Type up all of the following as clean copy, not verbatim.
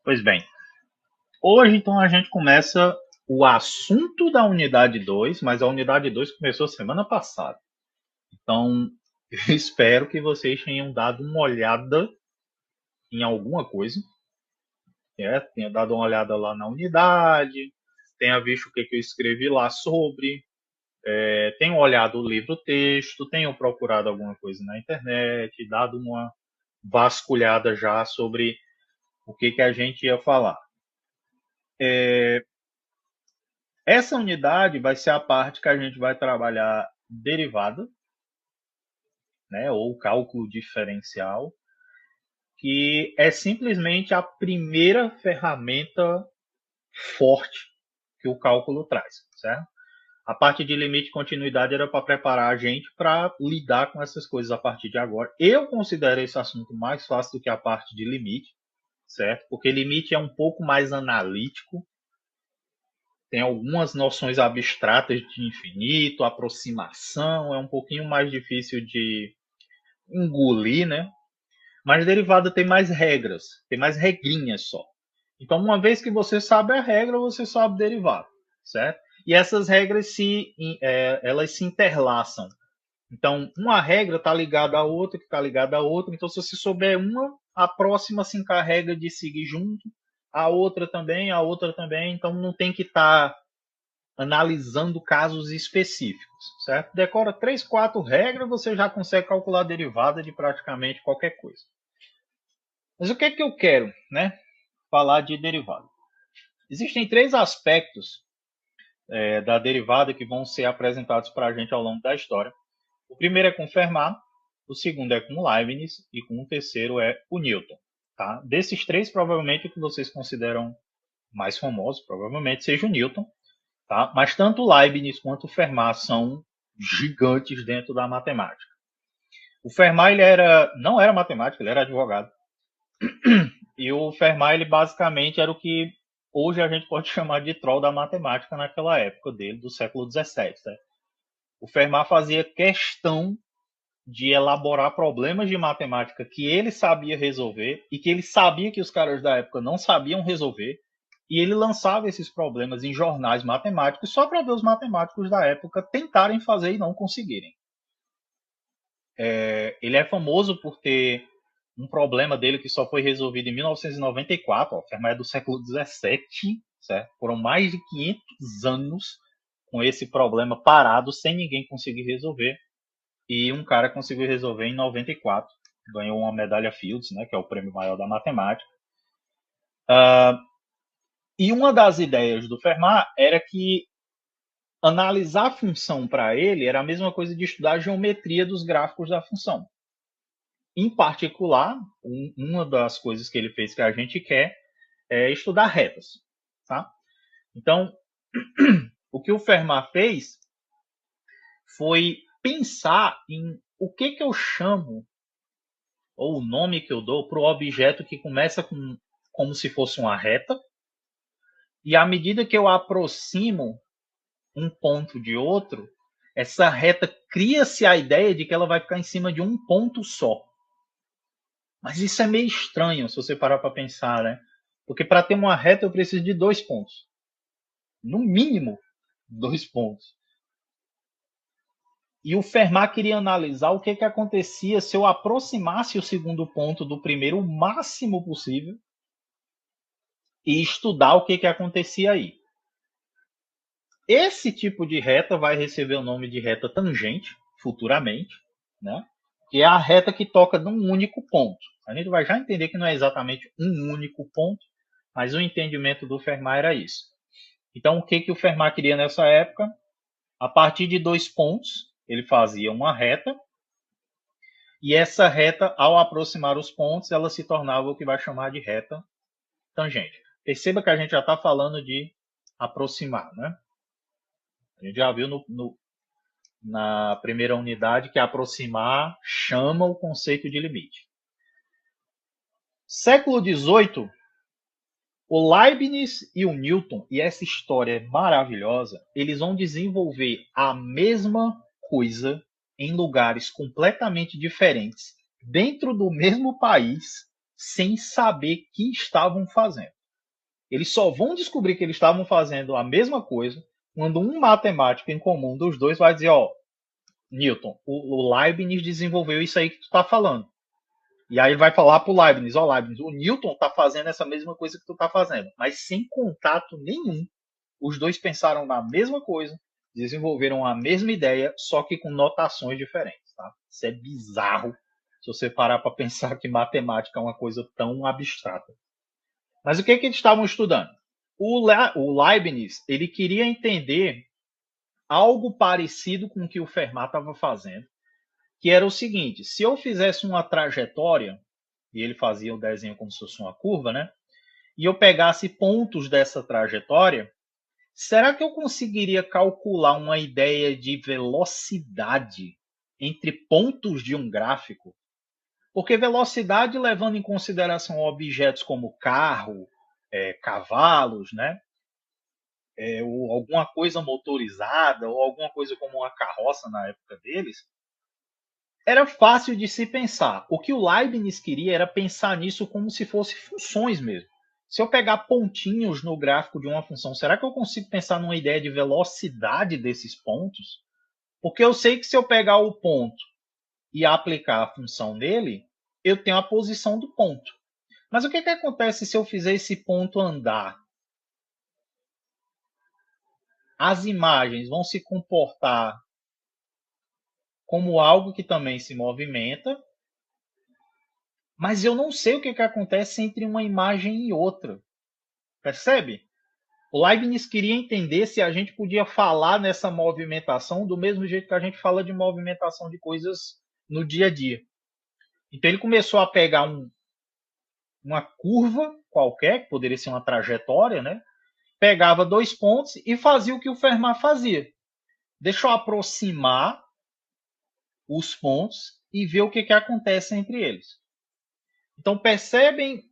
Pois bem, hoje então a gente começa o assunto da unidade 2, mas a unidade 2 começou semana passada. Então, eu espero que vocês tenham dado uma olhada em alguma coisa, tenha dado uma olhada lá na unidade, tenha visto o que eu escrevi lá sobre, tenham olhado o livro-texto, tenham procurado alguma coisa na internet, dado uma vasculhada já sobre o que a gente ia falar. Essa unidade vai ser a parte que a gente vai trabalhar derivada, né, ou cálculo diferencial, que é simplesmente a primeira ferramenta forte que o cálculo traz, certo? A parte de limite e continuidade era para preparar a gente para lidar com essas coisas a partir de agora. Eu considero esse assunto mais fácil do que a parte de limite, certo? Porque limite é um pouco mais analítico, tem algumas noções abstratas de infinito, aproximação, é um pouquinho mais difícil de engolir, né? Mas derivada tem mais regras, tem mais regrinhas só. Então, uma vez que você sabe a regra, você sabe derivada, certo? E essas regras elas se interlaçam. Então, uma regra está ligada à outra, que está ligada à outra. Então, se você souber uma, a próxima se encarrega de seguir junto, a outra também, a outra também. Então, não tem que estar analisando casos específicos, certo? Decora 3, 4 regras, você já consegue calcular a derivada de praticamente qualquer coisa. Mas o que é que eu quero, né? Falar de derivada. Existem três aspectos da derivada que vão ser apresentados para a gente ao longo da história. O primeiro é com Fermat, o segundo é com Leibniz e com o terceiro é o Newton. Tá? Desses três, provavelmente o que vocês consideram mais famoso, provavelmente seja o Newton. Tá? Mas tanto Leibniz quanto Fermat são gigantes dentro da matemática. O Fermat não era matemático, ele era advogado. E o Fermat ele basicamente era o que hoje a gente pode chamar de troll da matemática naquela época dele, do século XVII. Né? O Fermat fazia questão de elaborar problemas de matemática que ele sabia resolver e que ele sabia que os caras da época não sabiam resolver, e ele lançava esses problemas em jornais matemáticos só para ver os matemáticos da época tentarem fazer e não conseguirem. Ele é famoso por ter um problema dele que só foi resolvido em 1994, ó, Fermat é do século XVII, certo? Foram mais de 500 anos com esse problema parado, sem ninguém conseguir resolver, e um cara conseguiu resolver em 94, ganhou uma medalha Fields, né, que é o prêmio maior da matemática. E uma das ideias do Fermat era que analisar a função para ele era a mesma coisa de estudar a geometria dos gráficos da função. Em particular, uma das coisas que ele fez que a gente quer é estudar retas. Tá? Então, o que o Fermat fez foi pensar em o que eu chamo, ou o nome que eu dou, para o objeto que começa como se fosse uma reta, e à medida que eu aproximo um ponto de outro, essa reta cria-se a ideia de que ela vai ficar em cima de um ponto só. Mas isso é meio estranho se você parar para pensar, né? Porque para ter uma reta eu preciso de 2 pontos. No mínimo, 2 pontos. E o Fermat queria analisar o que acontecia se eu aproximasse o segundo ponto do primeiro o máximo possível e estudar o que acontecia aí. Esse tipo de reta vai receber o nome de reta tangente, futuramente, né? Que é a reta que toca num único ponto. A gente vai já entender que não é exatamente um único ponto, mas o entendimento do Fermat era isso. Então, o que o Fermat queria nessa época? A partir de 2 pontos, ele fazia uma reta, e essa reta, ao aproximar os pontos, ela se tornava o que vai chamar de reta tangente. Perceba que a gente já está falando de aproximar, né? A gente já viu na primeira unidade que aproximar chama o conceito de limite. Século XVIII, o Leibniz e o Newton, e essa história é maravilhosa, eles vão desenvolver a mesma coisa em lugares completamente diferentes, dentro do mesmo país, sem saber o que estavam fazendo. Eles só vão descobrir que eles estavam fazendo a mesma coisa quando um matemático em comum dos dois vai dizer, ó, Newton, o Leibniz desenvolveu isso aí que tu está falando. E aí ele vai falar para o Leibniz, ó, Leibniz, o Newton está fazendo essa mesma coisa que tu está fazendo, mas sem contato nenhum. Os dois pensaram na mesma coisa, desenvolveram a mesma ideia, só que com notações diferentes. Tá? Isso é bizarro se você parar para pensar que matemática é uma coisa tão abstrata. Mas o que eles estavam estudando? O Leibniz ele queria entender algo parecido com o que o Fermat estava fazendo, que era o seguinte: se eu fizesse uma trajetória, e ele fazia o desenho como se fosse uma curva, né? E eu pegasse pontos dessa trajetória, será que eu conseguiria calcular uma ideia de velocidade entre pontos de um gráfico? Porque velocidade, levando em consideração objetos como carro, cavalos, né? Ou alguma coisa motorizada, ou alguma coisa como uma carroça na época deles, era fácil de se pensar. O que o Leibniz queria era pensar nisso como se fossem funções mesmo. Se eu pegar pontinhos no gráfico de uma função, será que eu consigo pensar numa ideia de velocidade desses pontos? Porque eu sei que se eu pegar o ponto e aplicar a função nele, eu tenho a posição do ponto. Mas o que acontece se eu fizer esse ponto andar? As imagens vão se comportar como algo que também se movimenta, mas eu não sei o que acontece entre uma imagem e outra. Percebe? O Leibniz queria entender se a gente podia falar nessa movimentação do mesmo jeito que a gente fala de movimentação de coisas no dia a dia. Então ele começou a pegar uma curva qualquer, que poderia ser uma trajetória, né? Pegava dois pontos e fazia o que o Fermat fazia. Deixa eu aproximar os pontos e ver o que acontece entre eles. Então percebem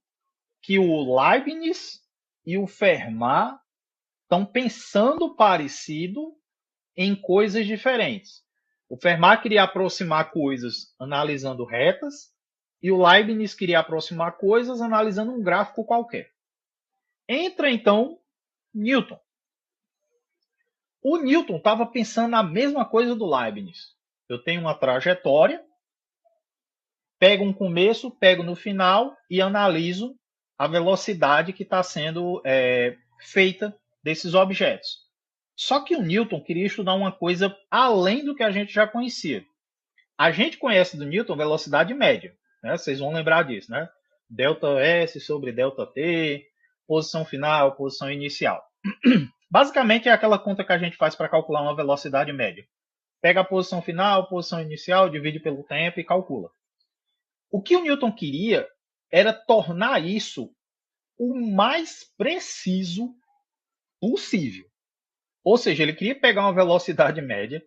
que o Leibniz e o Fermat estão pensando parecido em coisas diferentes. O Fermat queria aproximar coisas analisando retas e o Leibniz queria aproximar coisas analisando um gráfico qualquer. Entra então Newton. O Newton estava pensando na mesma coisa do Leibniz. Eu tenho uma trajetória, pego um começo, pego no final e analiso a velocidade que está sendo feita desses objetos. Só que o Newton queria estudar uma coisa além do que a gente já conhecia. A gente conhece do Newton velocidade média, né? Vocês vão lembrar disso, né? Delta S sobre delta T, posição final, posição inicial. Basicamente é aquela conta que a gente faz para calcular uma velocidade média. Pega a posição final, posição inicial, divide pelo tempo e calcula. O que o Newton queria era tornar isso o mais preciso possível. Ou seja, ele queria pegar uma velocidade média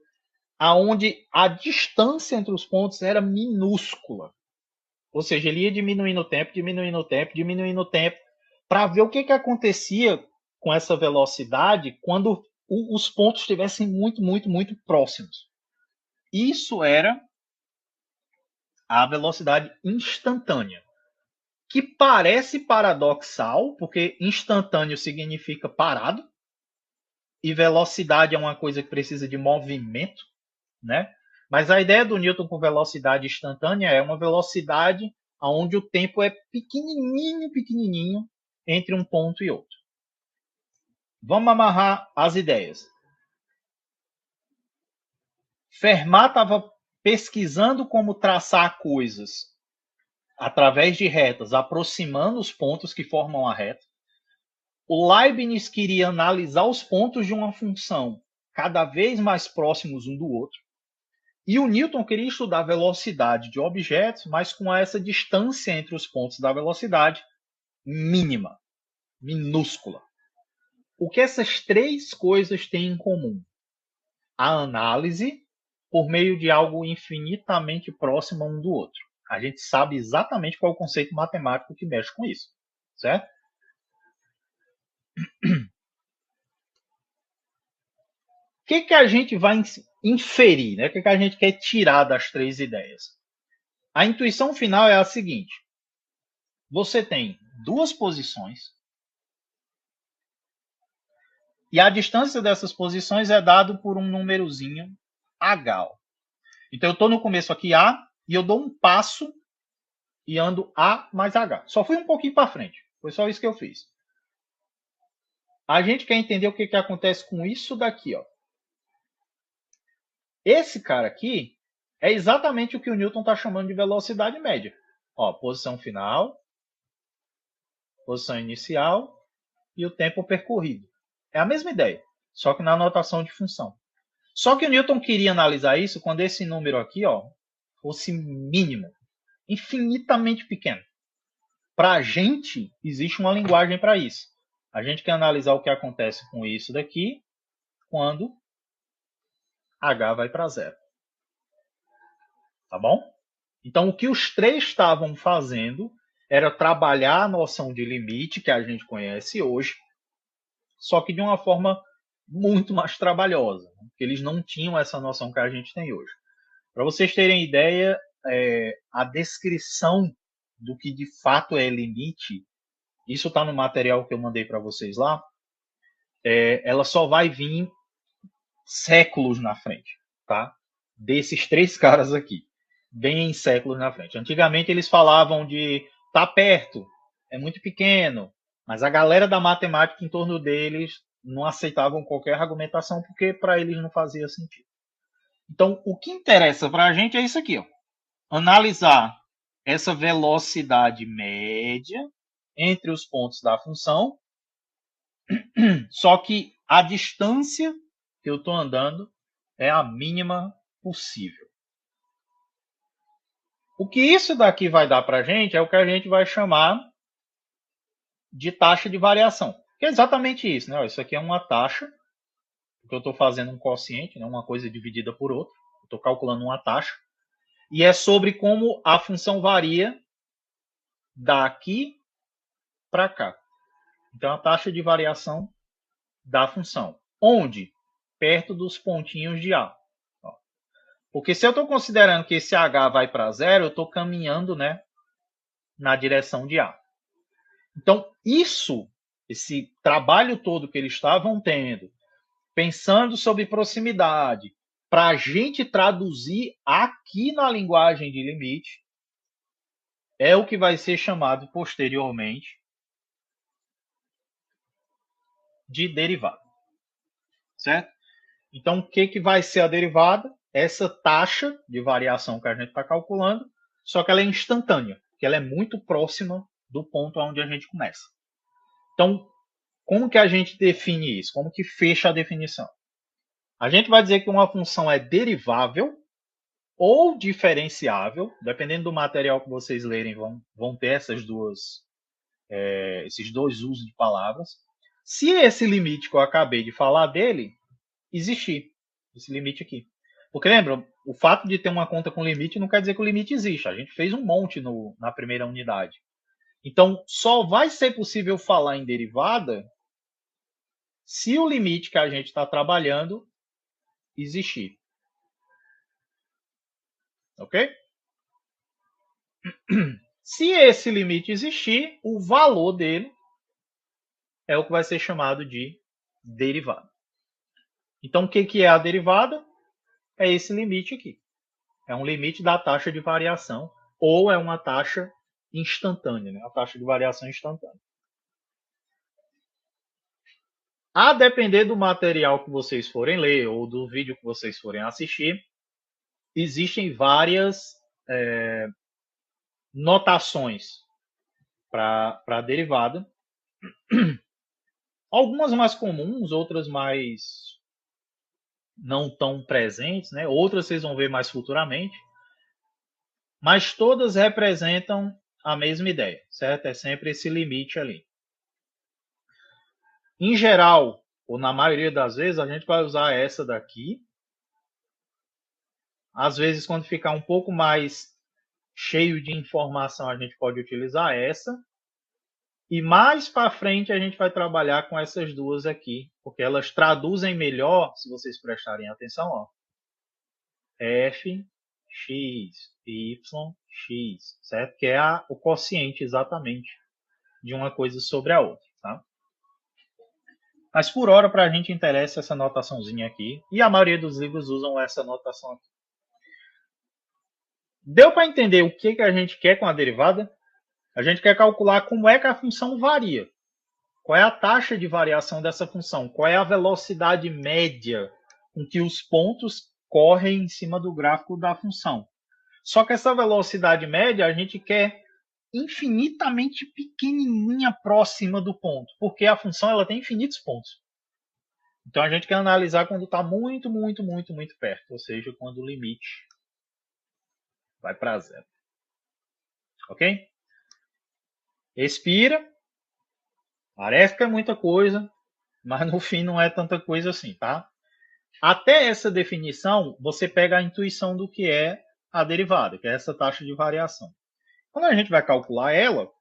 aonde a distância entre os pontos era minúscula. Ou seja, ele ia diminuindo o tempo, diminuindo o tempo, diminuindo o tempo, para ver o que acontecia com essa velocidade quando os pontos estivessem muito, muito, muito próximos. Isso era a velocidade instantânea, que parece paradoxal, porque instantâneo significa parado, e velocidade é uma coisa que precisa de movimento, né? Mas a ideia do Newton com velocidade instantânea é uma velocidade onde o tempo é pequenininho, pequenininho entre um ponto e outro. Vamos amarrar as ideias. Fermat estava pesquisando como traçar coisas através de retas, aproximando os pontos que formam a reta. O Leibniz queria analisar os pontos de uma função cada vez mais próximos um do outro. E o Newton queria estudar a velocidade de objetos, mas com essa distância entre os pontos da velocidade mínima, minúscula. O que essas três coisas têm em comum? A análise por meio de algo infinitamente próximo um do outro. A gente sabe exatamente qual é o conceito matemático que mexe com isso, certo? O que a gente vai inferir, né? O que a gente quer tirar das três ideias? A intuição final é a seguinte: você tem duas posições E a distância dessas posições é dado por um númerozinho h. Então eu estou no começo aqui A e eu dou um passo e ando A mais H. Só fui um pouquinho para frente. Foi só isso que eu fiz. A gente quer entender o que, que acontece com isso daqui. Ó. Esse cara aqui é exatamente o que o Newton está chamando de velocidade média. Ó, posição final, posição inicial e o tempo percorrido. É a mesma ideia, só que na notação de função. Só que o Newton queria analisar isso quando esse número aqui ó, fosse mínimo, infinitamente pequeno. Para a gente, existe uma linguagem para isso. A gente quer analisar o que acontece com isso daqui quando h vai para zero. Tá bom? Então, o que os três estavam fazendo era trabalhar a noção de limite que a gente conhece hoje, só que de uma forma muito mais trabalhosa, porque eles não tinham essa noção que a gente tem hoje. Para vocês terem ideia, a descrição do que de fato é limite, isso está no material que eu mandei para vocês lá, ela só vai vir séculos na frente, tá? Desses três caras aqui, bem séculos na frente. Antigamente eles falavam de tá perto, é muito pequeno, mas a galera da matemática em torno deles não aceitavam qualquer argumentação porque para eles não fazia sentido. Então, o que interessa para a gente é isso aqui, ó. Analisar essa velocidade média entre os pontos da função, só que a distância que eu estou andando é a mínima possível. O que isso daqui vai dar para a gente é o que a gente vai chamar de taxa de variação. Que é exatamente isso, né? Isso aqui é uma taxa, porque eu estou fazendo um quociente, né? Uma coisa dividida por outra. Estou calculando uma taxa. E é sobre como a função varia daqui para cá. Então, a taxa de variação da função. Onde? Perto dos pontinhos de A. Porque se eu estou considerando que esse h vai para zero, eu estou caminhando, né, na direção de A. Então, esse trabalho todo que eles estavam tendo, pensando sobre proximidade, para a gente traduzir aqui na linguagem de limite, é o que vai ser chamado posteriormente de derivada. Certo? Então, o que vai ser a derivada? Essa taxa de variação que a gente está calculando, só que ela é instantânea, que ela é muito próxima do ponto onde a gente começa. Então, como que a gente define isso? Como que fecha a definição? A gente vai dizer que uma função é derivável ou diferenciável, dependendo do material que vocês lerem, vão ter esses dois usos de palavras. Se esse limite que eu acabei de falar dele existir, esse limite aqui. Porque lembra, o fato de ter uma conta com limite não quer dizer que o limite existe. A gente fez um monte na primeira unidade. Então, só vai ser possível falar em derivada se o limite que a gente está trabalhando existir. Ok? Se esse limite existir, o valor dele é o que vai ser chamado de derivada. Então, o que é a derivada? É esse limite aqui. É um limite da taxa de variação, ou é uma taxa instantânea, né? A taxa de variação instantânea. A depender do material que vocês forem ler, ou do vídeo que vocês forem assistir, existem várias notações para a derivada. Algumas mais comuns, outras mais não tão presentes, né? Outras vocês vão ver mais futuramente. Mas todas representam a mesma ideia, certo? É sempre esse limite ali. Em geral, ou na maioria das vezes, a gente vai usar essa daqui. Às vezes, quando ficar um pouco mais cheio de informação, a gente pode utilizar essa. E mais para frente a gente vai trabalhar com essas duas aqui, porque elas traduzem melhor, se vocês prestarem atenção, ó, f, x, y, x, certo? Que é o quociente exatamente de uma coisa sobre a outra, tá? Mas por hora, para a gente interessa essa notaçãozinha aqui. E a maioria dos livros usam essa notação aqui. Deu para entender o que a gente quer com a derivada? A gente quer calcular como é que a função varia. Qual é a taxa de variação dessa função? Qual é a velocidade média com que os pontos correm em cima do gráfico da função? Só que essa velocidade média a gente quer infinitamente pequenininha próxima do ponto, porque a função ela tem infinitos pontos. Então a gente quer analisar quando está muito, muito, muito, muito perto, ou seja, quando o limite vai para zero. Ok? Expira. Parece que é muita coisa, mas no fim não é tanta coisa assim, tá? Até essa definição, você pega a intuição do que é a derivada, que é essa taxa de variação. Quando a gente vai calcular ela,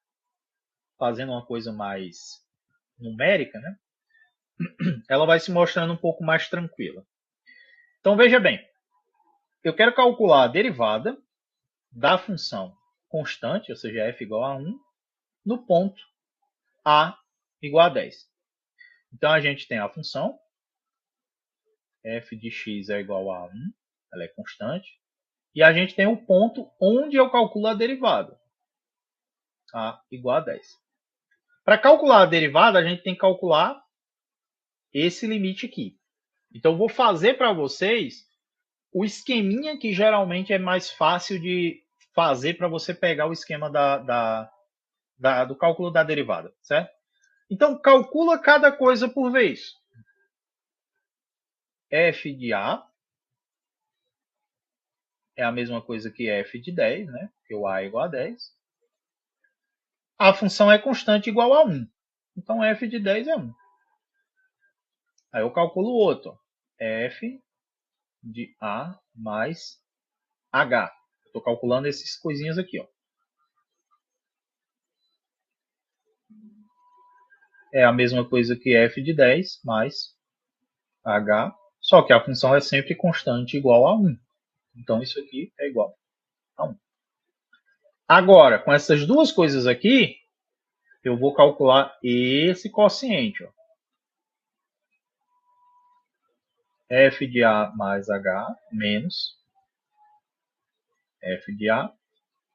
fazendo uma coisa mais numérica, né? Ela vai se mostrando um pouco mais tranquila. Então veja bem, eu quero calcular a derivada da função constante, ou seja, f igual a 1, no ponto a igual a 10. Então a gente tem a função f de x é igual a 1, ela é constante, e a gente tem o ponto onde eu calculo a derivada, a igual a 10. Para calcular a derivada, a gente tem que calcular esse limite aqui. Então eu vou fazer para vocês o esqueminha que geralmente é mais fácil de fazer para você pegar o esquema do cálculo da derivada, certo? Então, calcula cada coisa por vez. F de A é a mesma coisa que F de 10, né? Porque o A é igual a 10. A função é constante igual a 1. Então, F de 10 é 1. Aí eu calculo o outro. F de A mais H. Estou calculando essas coisinhas aqui, ó. É a mesma coisa que f de 10 mais h, só que a função é sempre constante igual a 1. Então isso aqui é igual a 1. Agora, com essas duas coisas aqui, eu vou calcular esse quociente. Ó. F de A mais H menos F de A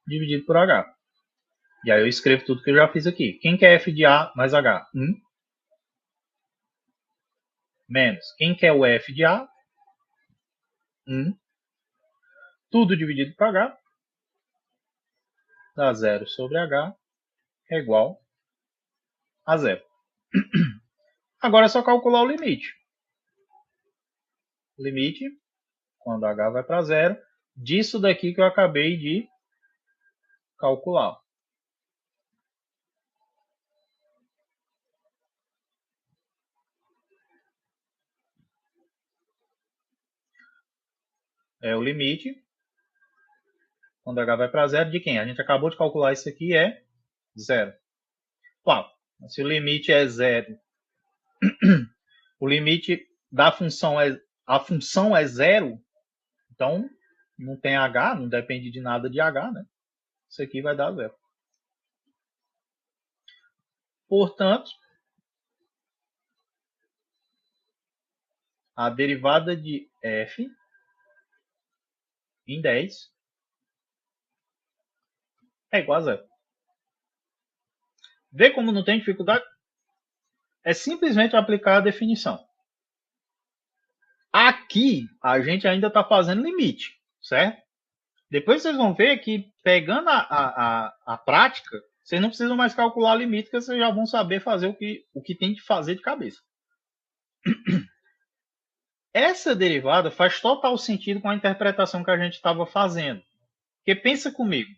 dividido por H. E aí eu escrevo tudo que eu já fiz aqui. Quem que é F de A mais H? 1. Menos. Quem que é o F de A? 1. Tudo dividido por H. Dá 0 sobre H é igual a 0. Agora é só calcular o limite. Limite, quando H vai para 0, disso daqui que eu acabei de calcular. É o limite, quando H vai para 0, de quem? A gente acabou de calcular isso aqui, é 0. Claro, se o limite é 0, o limite da função é... A função é 0, então não tem H, não depende de nada de H, né? Isso aqui vai dar 0. Portanto, a derivada de f em 10 é igual a 0. Vê como não tem dificuldade? É simplesmente aplicar a definição. Aqui, a gente ainda está fazendo limite, certo? Depois vocês vão ver que, pegando a prática, vocês não precisam mais calcular limite, que vocês já vão saber fazer o que tem que fazer de cabeça. Essa derivada faz total sentido com a interpretação que a gente estava fazendo. Porque pensa comigo.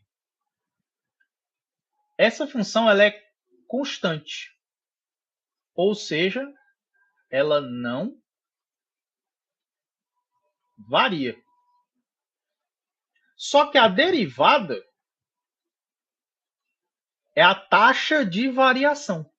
Essa função ela é constante. Ou seja, ela não varia. Só que a derivada é a taxa de variação.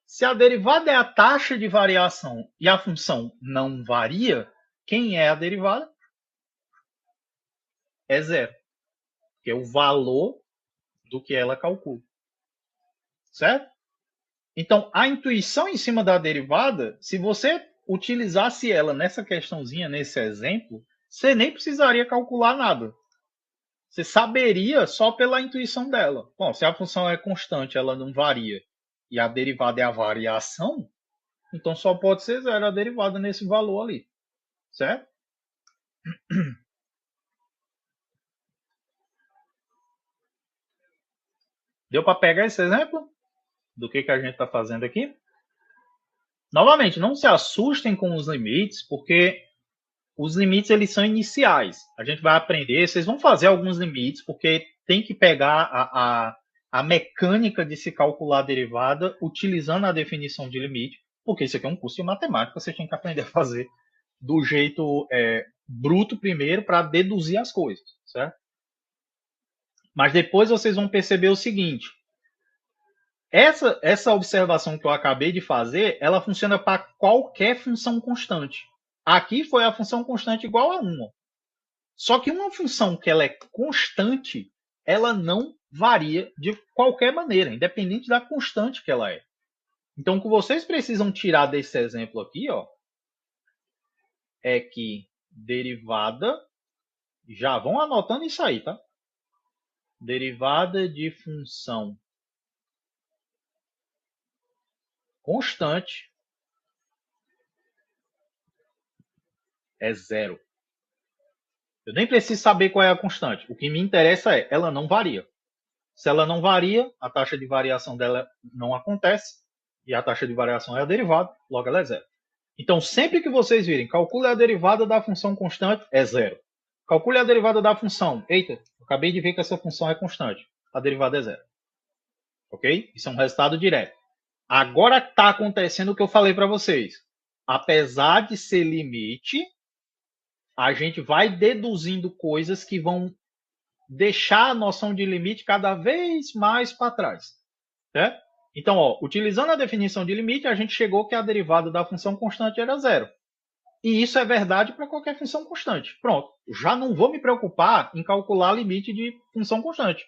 Se a derivada é a taxa de variação e a função não varia, quem é a derivada? é zero, que é o valor do que ela calcula. Certo? Então, a intuição em cima da derivada, se você utilizasse ela nessa questãozinha, nesse exemplo, você nem precisaria calcular nada. Você saberia só pela intuição dela. Bom, se a função é constante, ela não varia, e a derivada é a variação, então só pode ser zero a derivada nesse valor ali. Certo? Deu para pegar esse exemplo do que a gente está fazendo aqui? Novamente, não se assustem com os limites, porque os limites eles são iniciais. A gente vai aprender, vocês vão fazer alguns limites, porque tem que pegar a mecânica de se calcular a derivada utilizando a definição de limite, porque isso aqui é um curso de matemática, você tem que aprender a fazer do jeito bruto primeiro para deduzir as coisas, certo? Mas depois vocês vão perceber o seguinte, essa observação que eu acabei de fazer, ela funciona para qualquer função constante. Aqui foi a função constante igual a 1. Só que uma função que ela é constante, ela não varia de qualquer maneira, independente da constante que ela é. Então, o que vocês precisam tirar desse exemplo aqui, ó, é que derivada, já vão anotando isso aí, tá? Derivada de função constante é zero. Eu nem preciso saber qual é a constante. O que me interessa é, ela não varia. Se ela não varia, a taxa de variação dela não acontece, e a taxa de variação é a derivada, logo ela é zero. Então, sempre que vocês virem, calcule a derivada da função constante, é zero. Calcule a derivada da função. Eita, eu acabei de ver que essa função é constante. A derivada é zero. Ok? Isso é um resultado direto. Agora está acontecendo o que eu falei para vocês. Apesar de ser limite, a gente vai deduzindo coisas que vão deixar a noção de limite cada vez mais para trás. Certo? Então, ó, utilizando a definição de limite, a gente chegou que a derivada da função constante era zero. E isso é verdade para qualquer função constante. Pronto. Já não vou me preocupar em calcular limite de função constante.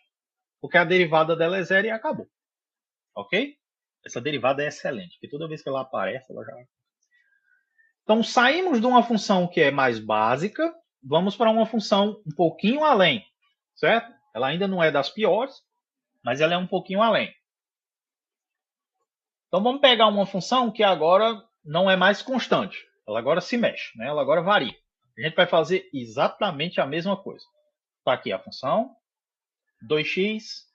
Porque a derivada dela é zero e acabou. Ok? Essa derivada é excelente, porque toda vez que ela aparece, ela já... Então, saímos de uma função que é mais básica, vamos para uma função um pouquinho além, certo? Ela ainda não é das piores, mas ela é um pouquinho além. Então, vamos pegar uma função que agora não é mais constante. Ela agora se mexe, né? Ela agora varia. A gente vai fazer exatamente a mesma coisa. Está aqui a função, 2x,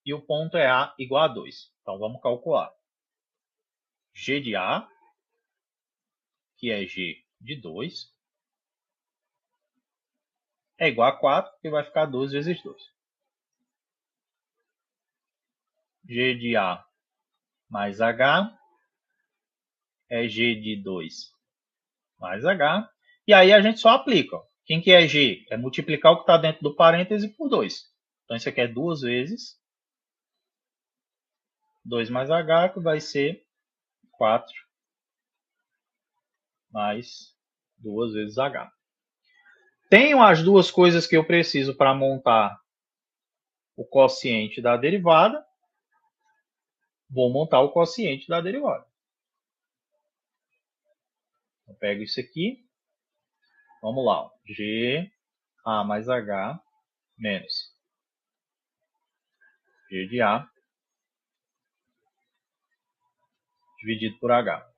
e o ponto é a igual a 2. Então, vamos calcular. G de a, que é g de 2, é igual a 4, que vai ficar 2 vezes 2. G de a mais h é g de 2 mais h. E aí a gente só aplica. Ó. Quem que é g? É multiplicar o que está dentro do parêntese por 2. Então, isso aqui é 2 vezes 2 mais h, que vai ser 4 mais 2 vezes h. Tenho as duas coisas que eu preciso para montar o quociente da derivada. Vou montar o quociente da derivada. Eu pego isso aqui. Vamos lá. Ó. G a mais h menos g de a dividido por h.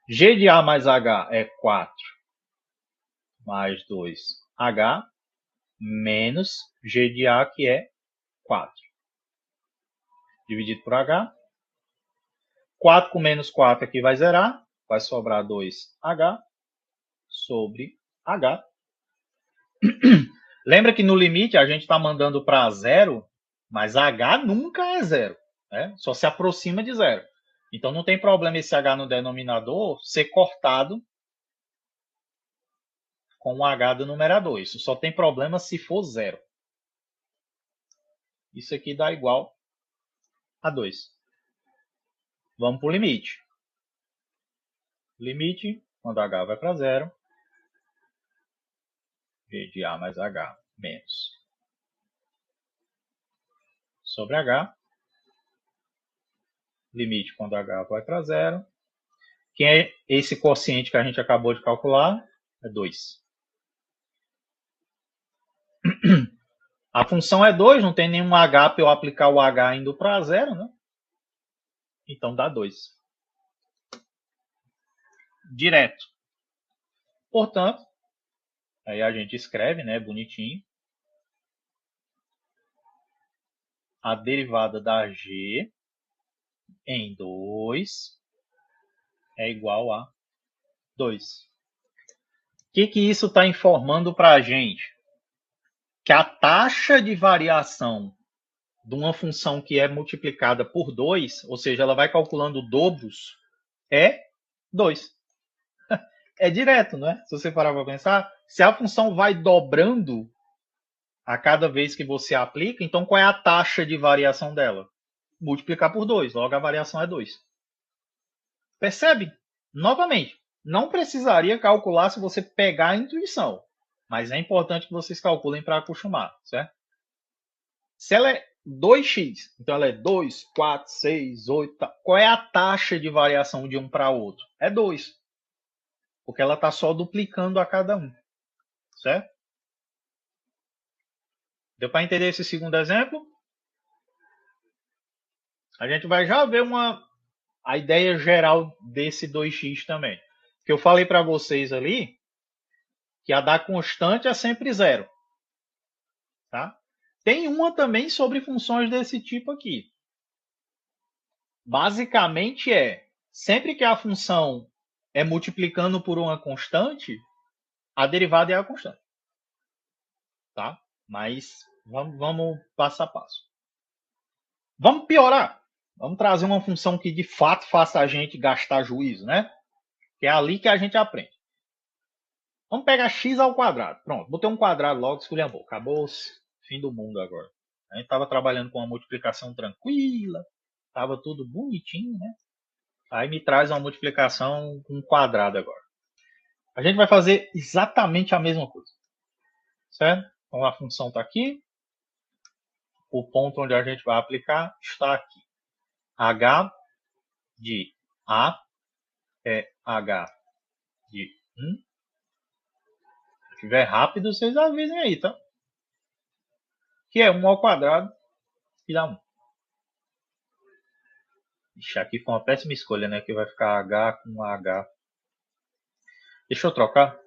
G de a mais h é 4 mais 2h menos g de a, que é 4. Dividido por h. 4 com menos 4 aqui vai zerar. Vai sobrar 2h sobre h. Lembra que no limite a gente está mandando para zero, mas h nunca é zero. Né? Só se aproxima de zero. Então não tem problema esse h no denominador ser cortado com o h do numerador. Isso só tem problema se for zero. Isso aqui dá igual a 2. Vamos para o limite. Limite, quando h vai para zero, G de A mais H menos sobre H. Limite quando H vai para zero. Quem é esse quociente que a gente acabou de calcular? É 2. A função é 2, não tem nenhum H para eu aplicar o H indo para zero, né? Então dá 2. Direto. Portanto, aí a gente escreve, né, bonitinho. A derivada da G em 2 é igual a 2. O que isso está informando para a gente? Que a taxa de variação de uma função que é multiplicada por 2, ou seja, ela vai calculando dobros, é 2. É direto, né? Se você parar para pensar, se a função vai dobrando a cada vez que você aplica, então qual é a taxa de variação dela? Multiplicar por 2, logo a variação é 2. Percebe? Novamente, não precisaria calcular se você pegar a intuição, mas é importante que vocês calculem para acostumar, certo? Se ela é 2x, então ela é 2, 4, 6, 8. Qual é a taxa de variação de um para outro? É 2. Porque ela está só duplicando a cada um. Certo? Deu para entender esse segundo exemplo? A gente vai já ver a ideia geral desse 2x também. Que eu falei para vocês ali que a da constante é sempre zero. Tá? Tem uma também sobre funções desse tipo aqui. Basicamente sempre que a função é multiplicando por uma constante, a derivada é a constante. Tá? Mas vamos passo a passo. Vamos piorar. Vamos trazer uma função que de fato faça a gente gastar juízo, né? Que é ali que a gente aprende. Vamos pegar x ao quadrado. Pronto, botei um quadrado logo, esculhambou. Acabou-se. Fim do mundo agora. A gente estava trabalhando com uma multiplicação tranquila. Estava tudo bonitinho, né? Aí me traz uma multiplicação com um quadrado agora. A gente vai fazer exatamente a mesma coisa. Certo? Então a função está aqui. O ponto onde a gente vai aplicar está aqui. H de A é H de 1. Se estiver rápido, vocês avisem aí, tá? Que é 1 ao quadrado e dá 1. Ixi, aqui foi uma péssima escolha, né? Que vai ficar H com H. Deixa eu trocar.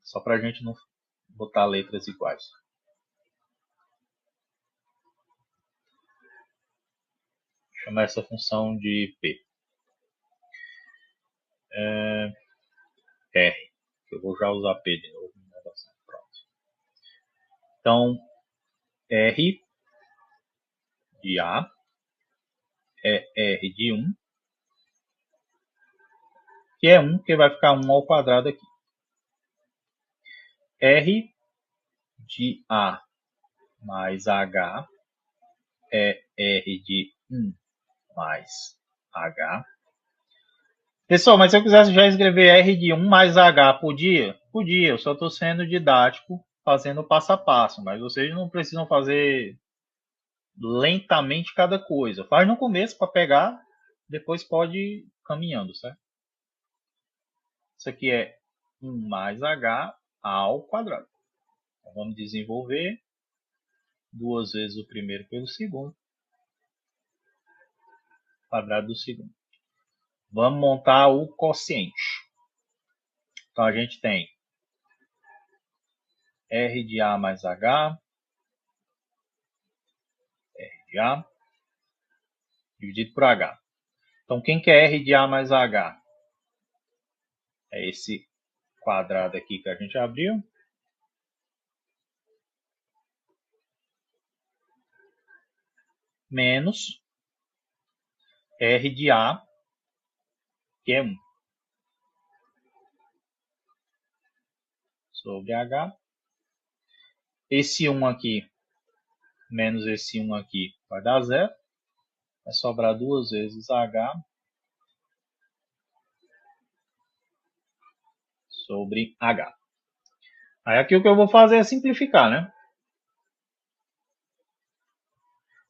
Só pra gente não botar letras iguais. Chamar essa função de P. R. Eu vou já usar P de novo. Pronto. Então, R de A é R de 1. Que é 1, que vai ficar 1 ao quadrado aqui. R de A mais H é R de 1 mais H. Pessoal, mas se eu quisesse já escrever R de 1 mais H, podia? Podia, eu só estou sendo didático, fazendo passo a passo, mas vocês não precisam fazer lentamente cada coisa. Faz no começo para pegar, depois pode ir caminhando, certo? Isso aqui é 1 mais H ao quadrado. Então, vamos desenvolver 2 vezes o primeiro pelo segundo, quadrado do segundo. Vamos montar o quociente. Então a gente tem R de A mais H, R de A, dividido por H. Então quem que é R de A mais H? É esse quadrado aqui que a gente abriu. Menos R de A, que é 1. Sobre H. Esse 1 aqui, menos esse 1 aqui, vai dar 0. Vai sobrar 2 vezes H sobre H. Aí aqui o que eu vou fazer é simplificar, né?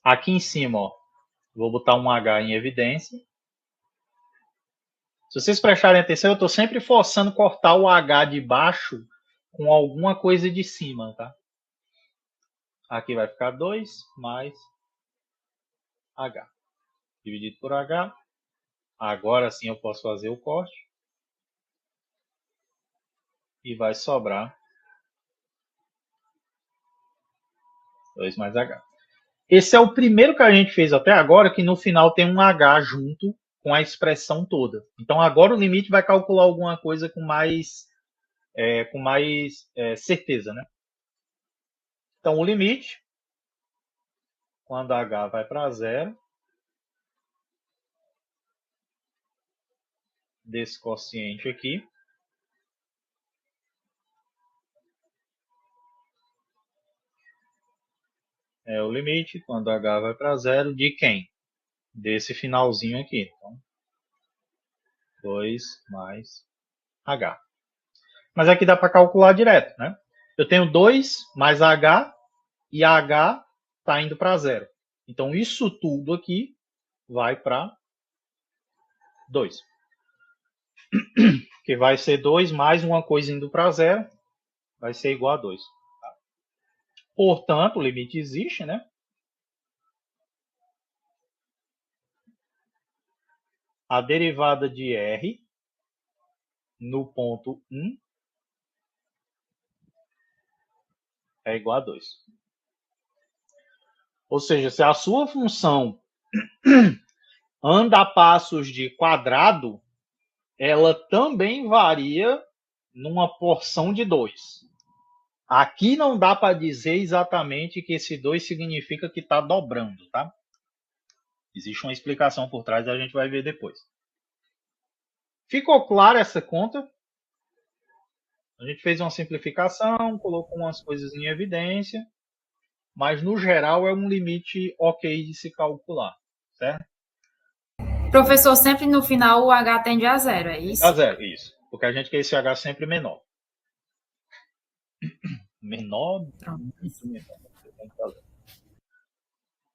Aqui em cima, ó, vou botar um H em evidência. Se vocês prestarem atenção, eu estou sempre forçando cortar o H de baixo com alguma coisa de cima, tá? Aqui vai ficar 2 mais H. Dividido por H. Agora sim eu posso fazer o corte. E vai sobrar 2 mais H. Esse é o primeiro que a gente fez até agora, que no final tem um H junto com a expressão toda. Então agora o limite vai calcular alguma coisa com mais certeza, né? Então o limite, quando H vai para zero, desse quociente aqui, é o limite, quando H vai para zero, de quem? Desse finalzinho aqui. Então, 2 mais H. Mas aqui dá para calcular direto, né? Eu tenho 2 mais H e H está indo para zero. Então, isso tudo aqui vai para 2. Que vai ser 2 mais uma coisa indo para zero, vai ser igual a 2. Portanto, o limite existe, né? A derivada de R no ponto 1 é igual a 2. Ou seja, se a sua função anda a passos de quadrado, ela também varia numa porção de 2. Aqui não dá para dizer exatamente que esse 2 significa que está dobrando, tá? Existe uma explicação por trás, a gente vai ver depois. Ficou clara essa conta? A gente fez uma simplificação, colocou umas coisas em evidência, mas no geral é um limite ok de se calcular, certo? Professor, sempre no final o H tende a zero, é A isso? zero, isso. Porque a gente quer esse H sempre menor. Menor, muito menor.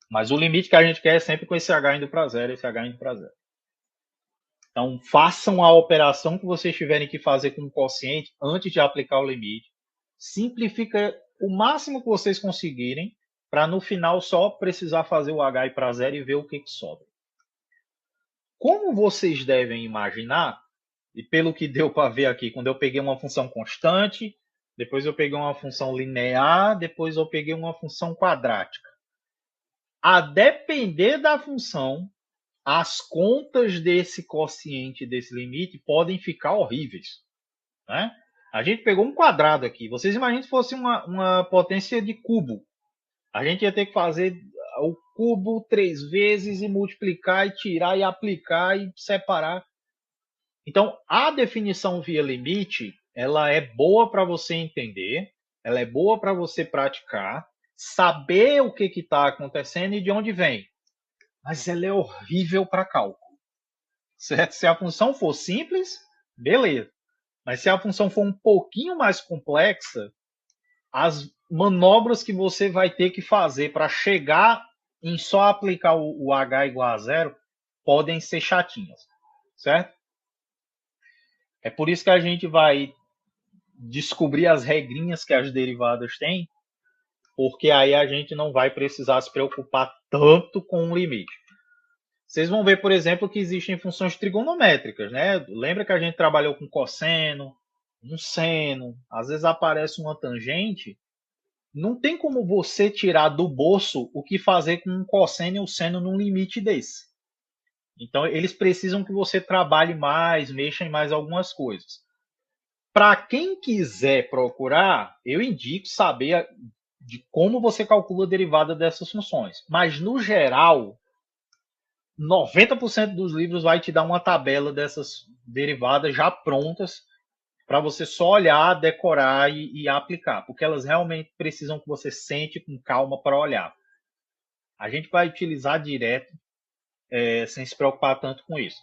Mas o limite que a gente quer é sempre com esse H indo para zero, esse H indo para zero. Então, façam a operação que vocês tiverem que fazer com o quociente antes de aplicar o limite. Simplifica o máximo que vocês conseguirem, para no final só precisar fazer o H ir para zero e ver o que sobra. Como vocês devem imaginar, e pelo que deu para ver aqui, quando eu peguei uma função constante, depois eu peguei uma função linear, depois eu peguei uma função quadrática. A depender da função, as contas desse quociente, desse limite, podem ficar horríveis, né? A gente pegou um quadrado aqui. Vocês imaginem se fosse uma potência de cubo. A gente ia ter que fazer o cubo 3 vezes e multiplicar e tirar e aplicar e separar. Então, a definição via limite, ela é boa para você entender, ela é boa para você praticar, saber o que está acontecendo e de onde vem. Mas ela é horrível para cálculo. Certo? Se a função for simples, beleza. Mas se a função for um pouquinho mais complexa, as manobras que você vai ter que fazer para chegar em só aplicar o H igual a zero podem ser chatinhas, certo? É por isso que a gente vai descobrir as regrinhas que as derivadas têm, porque aí a gente não vai precisar se preocupar tanto com o limite. Vocês vão ver, por exemplo, que existem funções trigonométricas, né? Lembra que a gente trabalhou com cosseno, um seno, às vezes aparece uma tangente. Não tem como você tirar do bolso o que fazer com um cosseno e um seno num limite desse. Então, eles precisam que você trabalhe mais, mexa em mais algumas coisas. Para quem quiser procurar, eu indico saber de como você calcula a derivada dessas funções. Mas, no geral, 90% dos livros vai te dar uma tabela dessas derivadas já prontas para você só olhar, decorar e aplicar, porque elas realmente precisam que você sente com calma para olhar. A gente vai utilizar direto, sem se preocupar tanto com isso.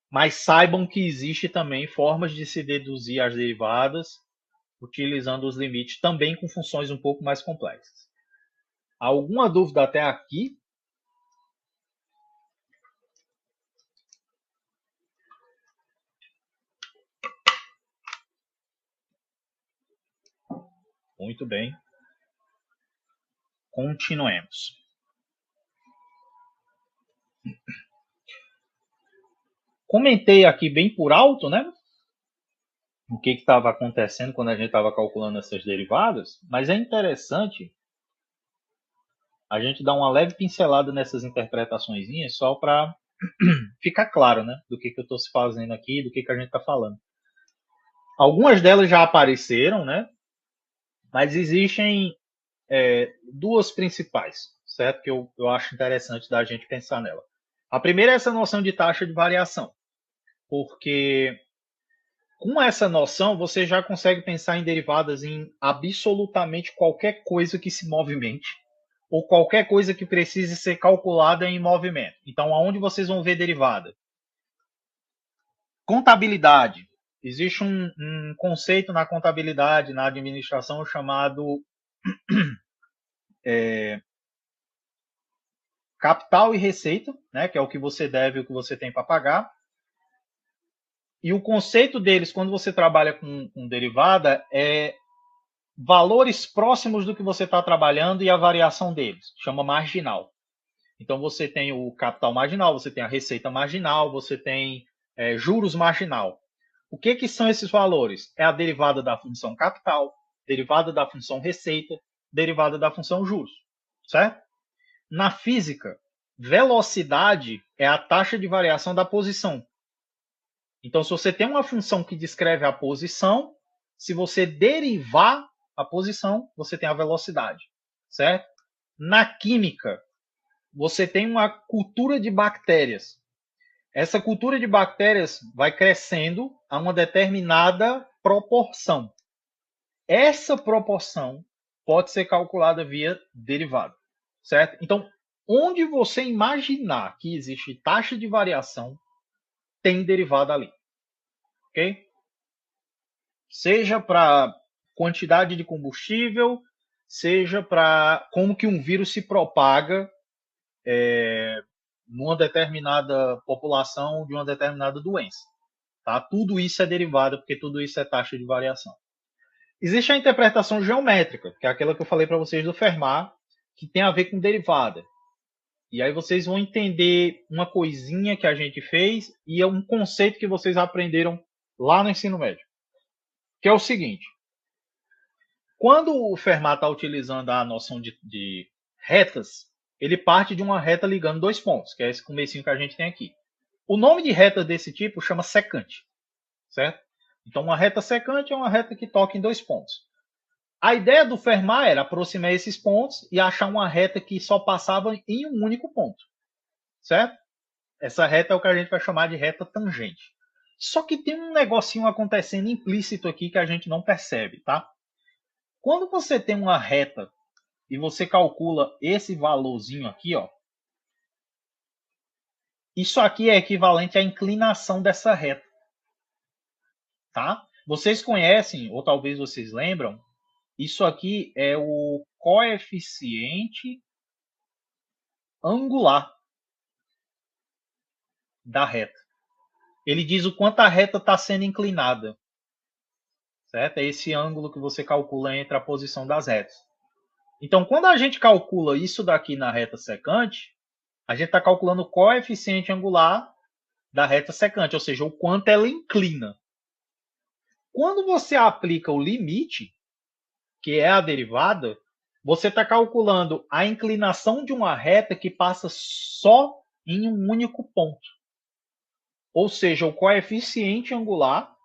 Mas saibam que existe também formas de se deduzir as derivadas utilizando os limites também com funções um pouco mais complexas. Alguma dúvida até aqui? Muito bem. Continuemos. Comentei aqui bem por alto, né? O que estava acontecendo quando a gente estava calculando essas derivadas, mas é interessante a gente dar uma leve pincelada nessas interpretações só para ficar claro, né? Do que eu estou se fazendo aqui, do que a gente está falando. Algumas delas já apareceram, né? Mas existem duas principais, certo? Que eu acho interessante da gente pensar nela. A primeira é essa noção de taxa de variação, porque com essa noção você já consegue pensar em derivadas em absolutamente qualquer coisa que se movimente ou qualquer coisa que precise ser calculada em movimento. Então, aonde vocês vão ver derivada? Contabilidade. Existe um conceito na contabilidade, na administração, chamado capital e receita, né, que é o que você deve e o que você tem para pagar. E o conceito deles, quando você trabalha com derivada, é valores próximos do que você está trabalhando e a variação deles. Chama marginal. Então, você tem o capital marginal, você tem a receita marginal, você tem juros marginal. O que são esses valores? É a derivada da função capital, derivada da função receita, derivada da função juros. Certo? Na física, velocidade é a taxa de variação da posição. Então, se você tem uma função que descreve a posição, se você derivar a posição, você tem a velocidade, certo? Na química, você tem uma cultura de bactérias. Essa cultura de bactérias vai crescendo a uma determinada proporção. Essa proporção pode ser calculada via derivada, certo? Então, onde você imaginar que existe taxa de variação, tem derivada ali, ok? Seja para quantidade de combustível, seja para como que um vírus se propaga numa determinada população de uma determinada doença. Tá? Tudo isso é derivado, porque tudo isso é taxa de variação. Existe a interpretação geométrica, que é aquela que eu falei para vocês do Fermat, que tem a ver com derivada. E aí vocês vão entender uma coisinha que a gente fez e é um conceito que vocês aprenderam lá no ensino médio. Que é o seguinte. Quando o Fermat está utilizando a noção de retas, ele parte de uma reta ligando dois pontos, que é esse comecinho que a gente tem aqui. O nome de reta desse tipo chama secante, certo? Então, uma reta secante é uma reta que toca em dois pontos. A ideia do Fermat era aproximar esses pontos e achar uma reta que só passava em um único ponto, certo? Essa reta é o que a gente vai chamar de reta tangente. Só que tem um negocinho acontecendo implícito aqui que a gente não percebe, tá? Quando você tem uma reta e você calcula esse valorzinho aqui, ó, isso aqui é equivalente à inclinação dessa reta, tá? Vocês conhecem, ou talvez vocês lembram, isso aqui é o coeficiente angular da reta. Ele diz o quanto a reta está sendo inclinada, certo? É esse ângulo que você calcula entre a posição das retas. Então, quando a gente calcula isso daqui na reta secante, a gente está calculando o coeficiente angular da reta secante, ou seja, o quanto ela inclina. Quando você aplica o limite, que é a derivada, você está calculando a inclinação de uma reta que passa só em um único ponto. Ou seja, o coeficiente angular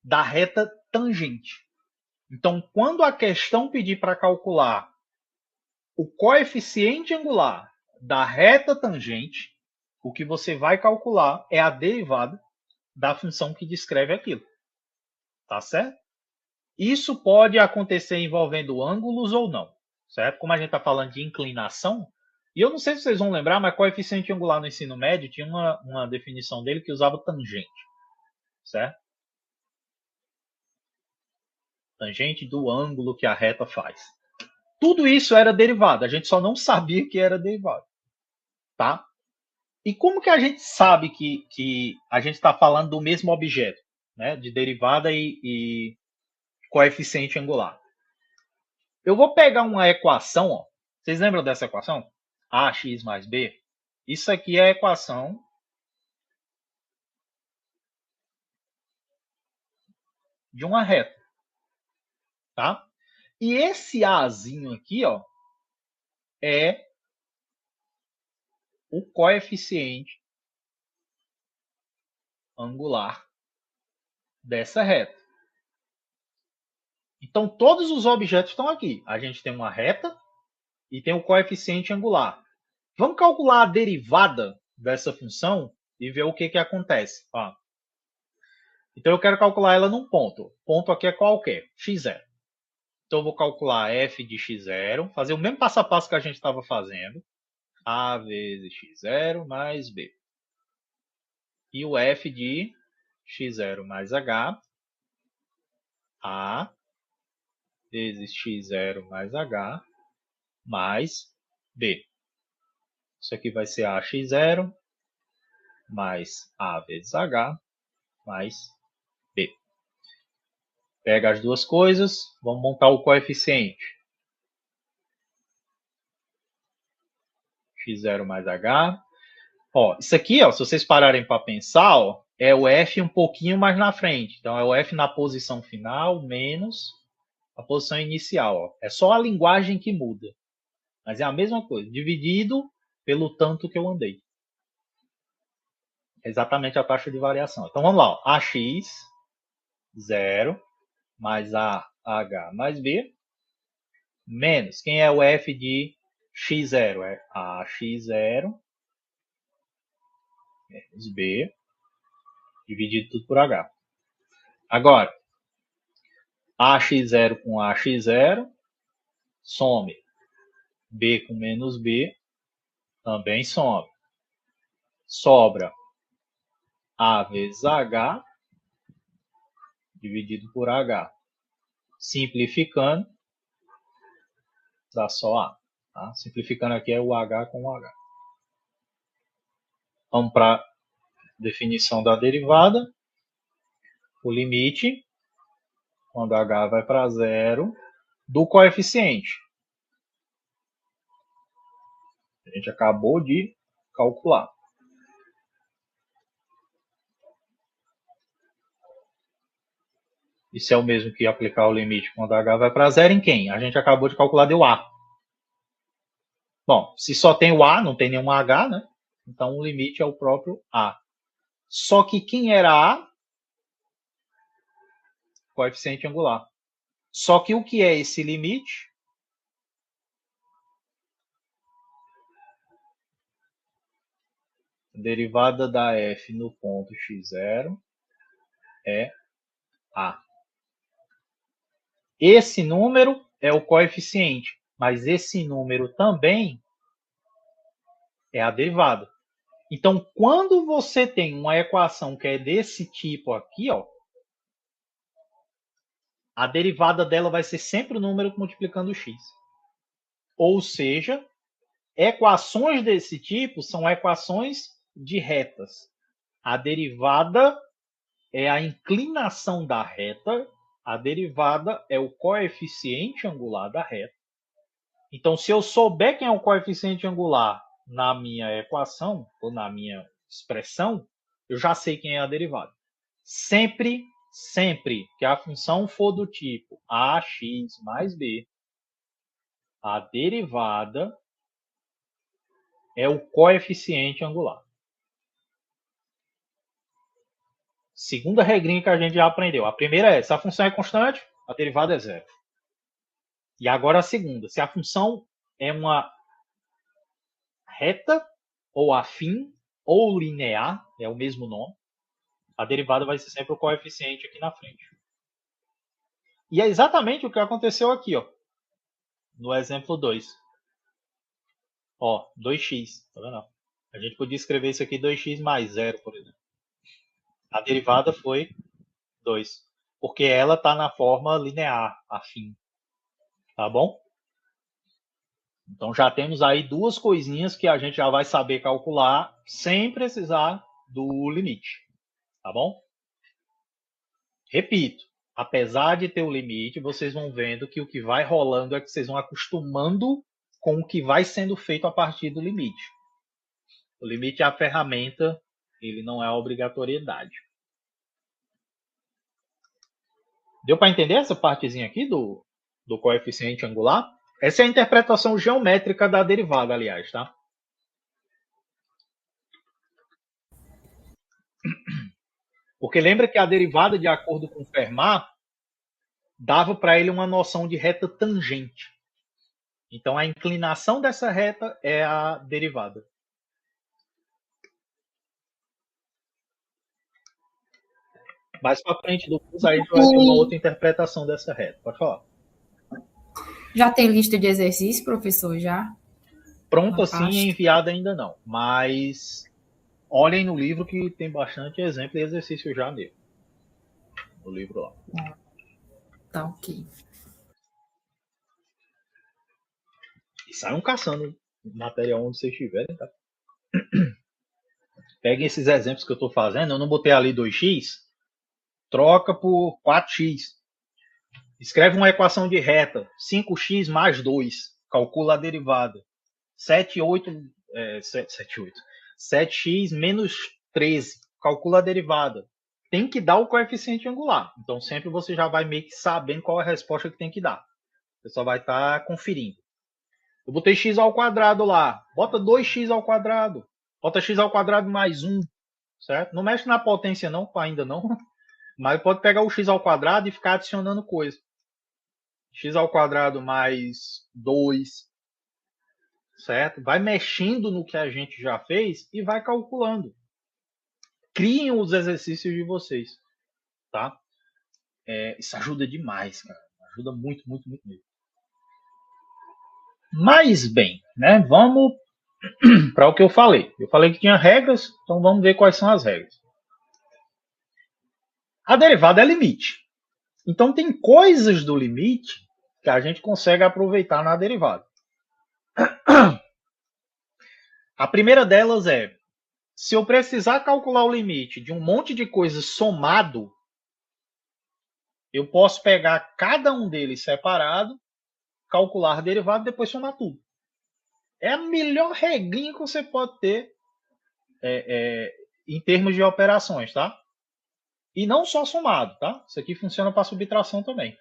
da reta tangente. Então, quando a questão pedir para calcular o coeficiente angular da reta tangente, o que você vai calcular é a derivada da função que descreve aquilo. Tá certo? Isso pode acontecer envolvendo ângulos ou não, certo? Como a gente está falando de inclinação, e eu não sei se vocês vão lembrar, mas coeficiente angular no ensino médio tinha uma definição dele que usava tangente, certo? tangente do ângulo que a reta faz. Tudo isso era derivada, a gente só não sabia que era derivada, tá? E como que a gente sabe que a gente está falando do mesmo objeto, né? De derivada e coeficiente angular. Eu vou pegar uma equação, ó. Vocês lembram dessa equação? AX mais B? Isso aqui é a equação de uma reta, tá? E esse Azinho aqui, ó, é o coeficiente angular dessa reta. Então, todos os objetos estão aqui. A gente tem uma reta e tem o coeficiente angular. Vamos calcular a derivada dessa função e ver o que acontece. Ó. Então, eu quero calcular ela num ponto. O ponto aqui é qualquer, x0. Então, eu vou calcular f de x0, fazer o mesmo passo a passo que a gente estava fazendo. A vezes x0 mais b. E o f de x0 mais h, a vezes x0 mais h, mais b. Isso aqui vai ser ax0 mais a vezes h, mais b. Pega as duas coisas, vamos montar o coeficiente. x0 mais h. Ó, isso aqui, ó, se vocês pararem para pensar, ó, é o f um pouquinho mais na frente. Então, é o f na posição final menos a posição inicial. Ó. É só a linguagem que muda. Mas é a mesma coisa, dividido pelo tanto que eu andei. É exatamente a taxa de variação. Então, vamos lá. Ó. AX, 0, mais AH mais B, menos. Quem é o f de x0? É AX0 menos B, dividido tudo por H. Agora, AX0 com AX0, some. B com menos B, também some. Sobra A vezes H, dividido por H. Simplificando, dá só A. Tá? Simplificando aqui é o H com o H. Vamos para a definição da derivada. O limite, quando H vai para zero, do coeficiente. A gente acabou de calcular. Isso é o mesmo que aplicar o limite quando H vai para zero em quem? A gente acabou de calcular, deu A. Bom, se só tem o A, não tem nenhum H, né? Então o limite é o próprio A. Só que quem era A? Coeficiente angular. Só que o que é esse limite? A derivada da f no ponto x0 é A. Esse número é o coeficiente, mas esse número também é a derivada. Então, quando você tem uma equação que é desse tipo aqui, ó, a derivada dela vai ser sempre o número multiplicando o x. Ou seja, equações desse tipo são equações de retas. A derivada é a inclinação da reta, a derivada é o coeficiente angular da reta. Então, se eu souber quem é o coeficiente angular na minha equação, ou na minha expressão, eu já sei quem é a derivada. Sempre que a função for do tipo ax mais b, a derivada é o coeficiente angular. Segunda regrinha que a gente já aprendeu. A primeira é, se a função é constante, a derivada é zero. E agora a segunda, se a função é uma reta, ou afim, ou linear, é o mesmo nome, a derivada vai ser sempre o coeficiente aqui na frente. E é exatamente o que aconteceu aqui, ó, no exemplo 2. Ó, 2x, tá vendo? A gente podia escrever isso aqui 2x mais 0, por exemplo. A derivada foi 2. porque ela está na forma linear, afim. Tá bom? Então já temos aí duas coisinhas que a gente já vai saber calcular sem precisar do limite. Tá bom? Repito, apesar de ter o limite, vocês vão vendo que o que vai rolando é que vocês vão acostumando com o que vai sendo feito a partir do limite. O limite é a ferramenta, ele não é a obrigatoriedade. Deu para entender essa partezinha aqui do coeficiente angular? Essa é a interpretação geométrica da derivada, aliás, tá? Porque lembra que a derivada, de acordo com Fermat, dava para ele uma noção de reta tangente. Então, a inclinação dessa reta é a derivada. Mais para frente do curso, a gente vai ter uma outra interpretação dessa reta. Pode falar. Já tem lista de exercícios, professor, já? Pronta sim, enviada ainda não. Mas olhem no livro que tem bastante exemplo e exercício já nele. No livro lá. Tá ok. E saiam caçando material onde vocês estiverem, tá? Peguem esses exemplos que eu estou fazendo. Eu não botei ali 2x. Troca por 4x. Escreve uma equação de reta. 5x mais 2. Calcula a derivada. 7x menos 13. Calcula a derivada. Tem que dar o coeficiente angular. Então, sempre você já vai meio que sabendo qual é a resposta que tem que dar. Você só vai estar conferindo. Eu botei x ao quadrado lá. Bota 2x ao quadrado. Bota x ao quadrado mais 1. Certo? Não mexe na potência não, ainda não. Mas pode pegar o x ao quadrado e ficar adicionando coisa. X ao quadrado mais 2. Certo? Vai mexendo no que a gente já fez e vai calculando. Criem os exercícios de vocês. Tá? Isso ajuda demais, cara. Ajuda muito, muito, muito mesmo. Mas bem, né? Vamos para o que eu falei. Eu falei que tinha regras, então vamos ver quais são as regras. A derivada é limite. Então tem coisas do limite que a gente consegue aproveitar na derivada. A primeira delas é, se eu precisar calcular o limite de um monte de coisas somado, eu posso pegar cada um deles separado, calcular a derivada e depois somar tudo. É a melhor regrinha que você pode ter em termos de operações, tá? E não só somado, tá? Isso aqui funciona para subtração também.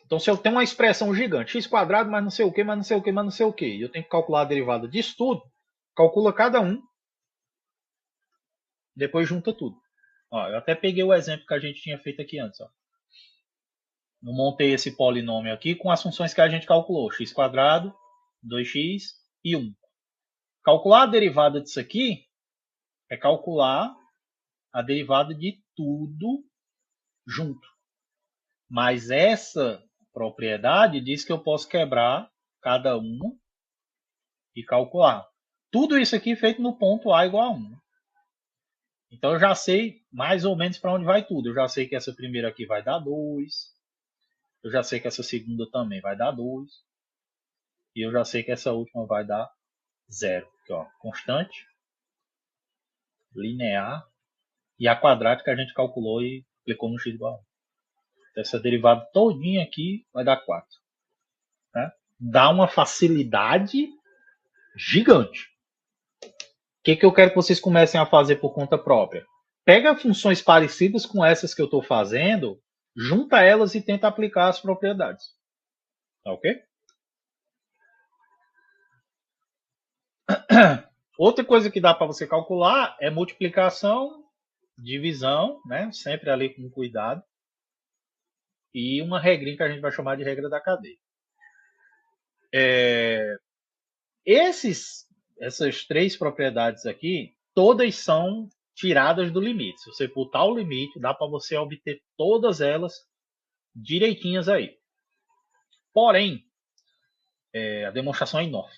Então, se eu tenho uma expressão gigante, x quadrado mais não sei o que, mais não sei o que, mais não sei o que, e eu tenho que calcular a derivada disso tudo, calcula cada um, depois junta tudo. Ó, eu até peguei o exemplo que a gente tinha feito aqui antes. Ó. Eu montei esse polinômio aqui com as funções que a gente calculou, x quadrado, 2x e 1. Calcular a derivada disso aqui é calcular a derivada de tudo junto. Mas essa propriedade diz que eu posso quebrar cada uma e calcular. Tudo isso aqui feito no ponto A igual a 1. Então eu já sei mais ou menos para onde vai tudo. Eu já sei que essa primeira aqui vai dar 2. Eu já sei que essa segunda também vai dar 2. E eu já sei que essa última vai dar 0. Aqui, ó, constante, linear e a quadrática a gente calculou e aplicou no x igual a 1. Então, essa derivada todinha aqui vai dar 4. Né? Dá uma facilidade gigante. O que eu quero que vocês comecem a fazer por conta própria? Pega funções parecidas com essas que eu estou fazendo, junta elas e tenta aplicar as propriedades. Tá ok? Outra coisa que dá para você calcular é multiplicação, divisão, né? Sempre ali com cuidado. E uma regrinha que a gente vai chamar de regra da cadeia. Essas três propriedades aqui, todas são tiradas do limite. Se você botar o limite, dá para você obter todas elas direitinhas aí. Porém, a demonstração é enorme.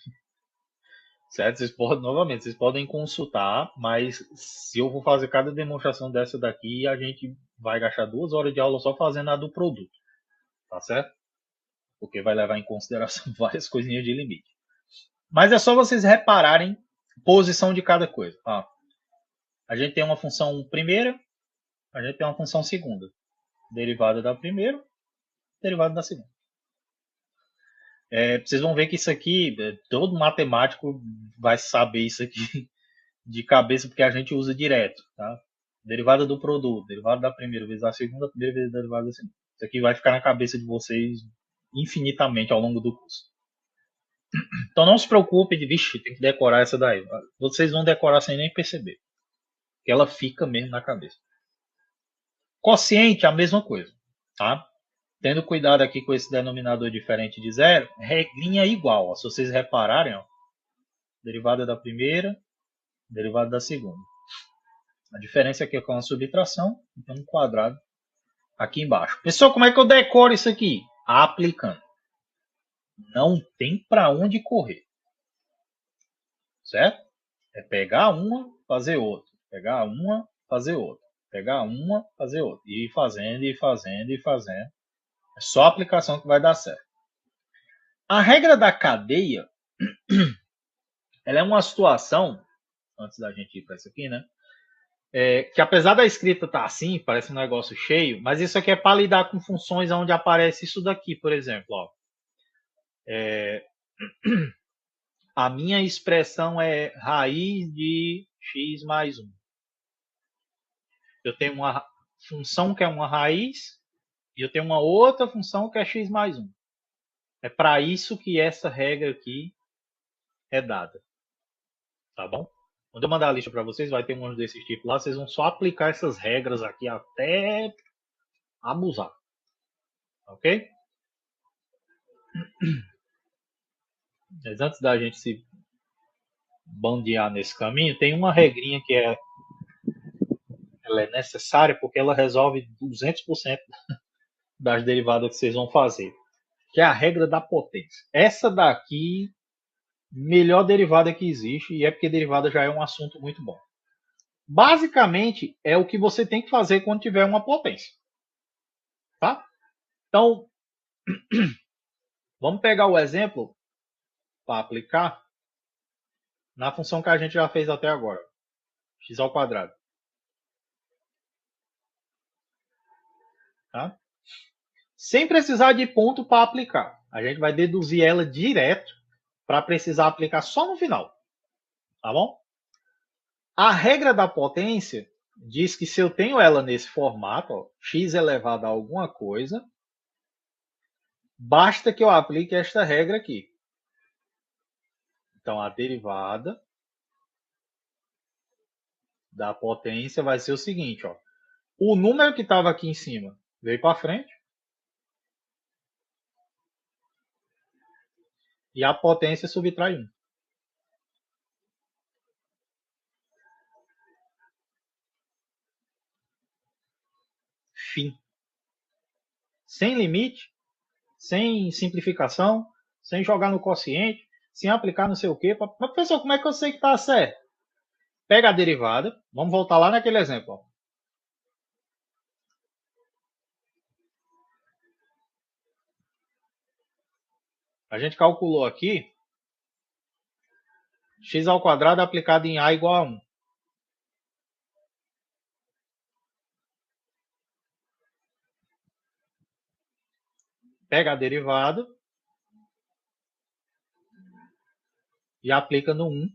certo? Novamente, vocês podem consultar, mas se eu vou fazer cada demonstração dessa daqui, a gente vai gastar 2 horas de aula só fazendo a do produto, tá certo? Porque vai levar em consideração várias coisinhas de limite. Mas é só vocês repararem posição de cada coisa. Ó, a gente tem uma função primeira, a gente tem uma função segunda. Derivada da primeira, derivada da segunda. Vocês vão ver que isso aqui, todo matemático vai saber isso aqui de cabeça, porque a gente usa direto, tá? Derivada do produto, derivada da primeira vezes da segunda, primeira vezes da derivada da segunda. Isso aqui vai ficar na cabeça de vocês infinitamente ao longo do curso. Então não se preocupe de, vixe, tem que decorar essa daí. Vocês vão decorar sem nem perceber. Que ela fica mesmo na cabeça. Quociente, a mesma coisa, tá? Tendo cuidado aqui com esse denominador diferente de zero, regrinha igual. Ó. Se vocês repararem, ó, derivada da primeira, derivada da segunda. A diferença aqui é com a subtração, então um quadrado aqui embaixo. Pessoal, como é que eu decoro isso aqui? Aplicando. Não tem para onde correr. Certo? É pegar uma, fazer outra. Pegar uma, fazer outra. Pegar uma, fazer outra. E ir fazendo, e fazendo, e fazendo. É só a aplicação que vai dar certo. A regra da cadeia, ela é uma situação, antes da gente ir para isso aqui, né? Que apesar da escrita estar assim, parece um negócio cheio, mas isso aqui é para lidar com funções onde aparece isso daqui, por exemplo. Ó. A minha expressão é raiz de x mais 1. Eu tenho uma função que é uma raiz e eu tenho uma outra função que é x mais 1. É para isso que essa regra aqui é dada. Tá bom? Quando eu mandar a lista para vocês, vai ter um desses tipos lá. Vocês vão só aplicar essas regras aqui até abusar. Ok? Mas antes da gente se bandear nesse caminho, tem uma regrinha que ela é necessária porque ela resolve 200% das derivadas que vocês vão fazer. Que é a regra da potência. Essa daqui, melhor derivada que existe, e é porque derivada já é um assunto muito bom. Basicamente, é o que você tem que fazer quando tiver uma potência. Tá? Então, vamos pegar o exemplo para aplicar na função que a gente já fez até agora. X ao quadrado. Tá? Sem precisar de ponto para aplicar. A gente vai deduzir ela direto para precisar aplicar só no final. Tá bom? A regra da potência diz que se eu tenho ela nesse formato, ó, x elevado a alguma coisa, basta que eu aplique esta regra aqui. Então, a derivada da potência vai ser o seguinte. Ó, o número que estava aqui em cima veio para frente. E a potência subtrai 1. Fim. Sem limite, sem simplificação, sem jogar no quociente, sem aplicar não sei o quê. Mas, pessoal, como é que eu sei que está certo? Pega a derivada. Vamos voltar lá naquele exemplo. Ó. A gente calculou aqui x ao quadrado aplicado em a igual a 1. Pega a derivada e aplica no 1.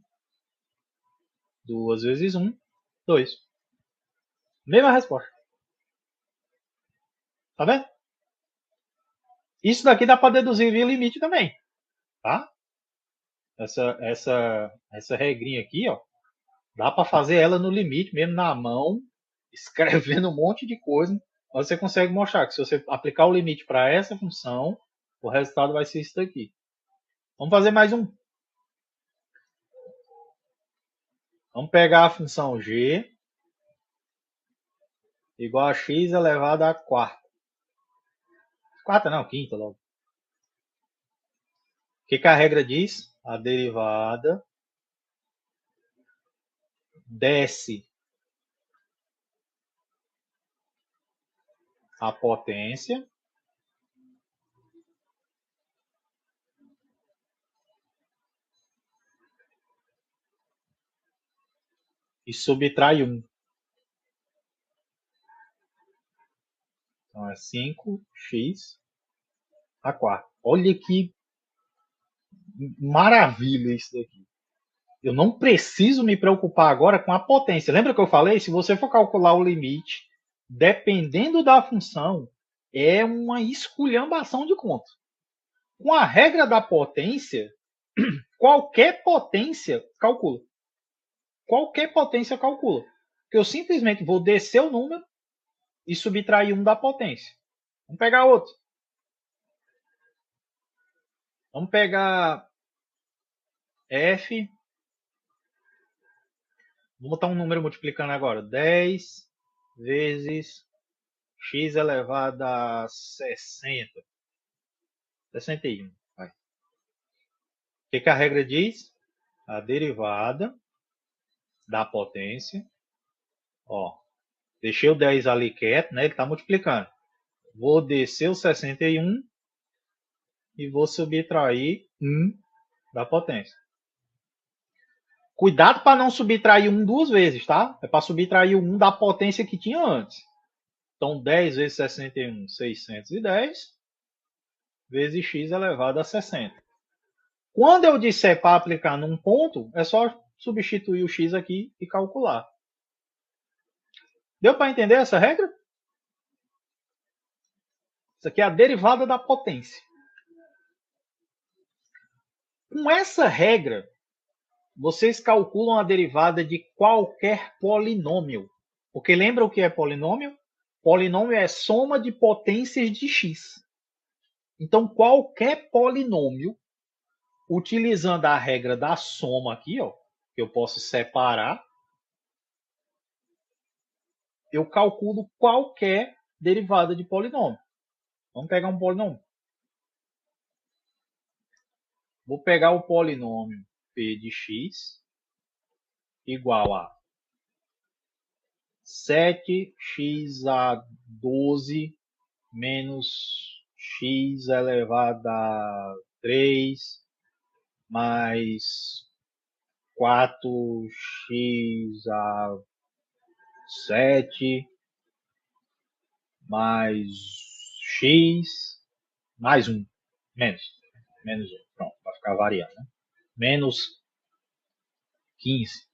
2 vezes 1, 2. Mesma resposta. Tá vendo? Isso daqui dá para deduzir via limite também. Tá? Essa regrinha aqui, ó, dá para fazer ela no limite, mesmo na mão, escrevendo um monte de coisa. Você consegue mostrar que se você aplicar o limite para essa função, o resultado vai ser isso daqui. Vamos fazer mais um. Vamos pegar a função g igual a x elevado à quarta. Quarta não, quinta logo. O que a regra diz? A derivada desce a potência e subtrai 1. Então é 5x a quarta. Olha que maravilha isso daqui. Eu não preciso me preocupar agora com a potência. Lembra que eu falei? Se você for calcular o limite, dependendo da função, é uma esculhambação de conta. Com a regra da potência, qualquer potência calcula. Qualquer potência calcula. Porque eu simplesmente vou descer o número e subtrair 1 da potência. Vamos pegar outro. Vamos pegar f. Vou botar um número multiplicando agora. 10 vezes x elevado a 60. 61. Vai. O que a regra diz? A derivada da potência. Ó, deixei o 10 ali quieto, né? Ele está multiplicando. Vou descer o 61 e vou subtrair 1 da potência. Cuidado para não subtrair 1 duas vezes, tá? É para subtrair o 1 da potência que tinha antes. Então, 10 vezes 61, 610, vezes x elevado a 60. Quando eu disser para aplicar num ponto, é só substituir o x aqui e calcular. Deu para entender essa regra? Isso aqui é a derivada da potência. Com essa regra, vocês calculam a derivada de qualquer polinômio. Porque lembra o que é polinômio? Polinômio é soma de potências de x. Então, qualquer polinômio, utilizando a regra da soma aqui, ó, que eu posso separar, eu calculo qualquer derivada de polinômio. Vamos pegar um polinômio. Vou pegar o polinômio p de x igual a 7x a 12 menos x elevado a 3 mais 4x a 7 mais x mais 1. Menos 1. Pronto, vai ficar variando. Né? Menos 15.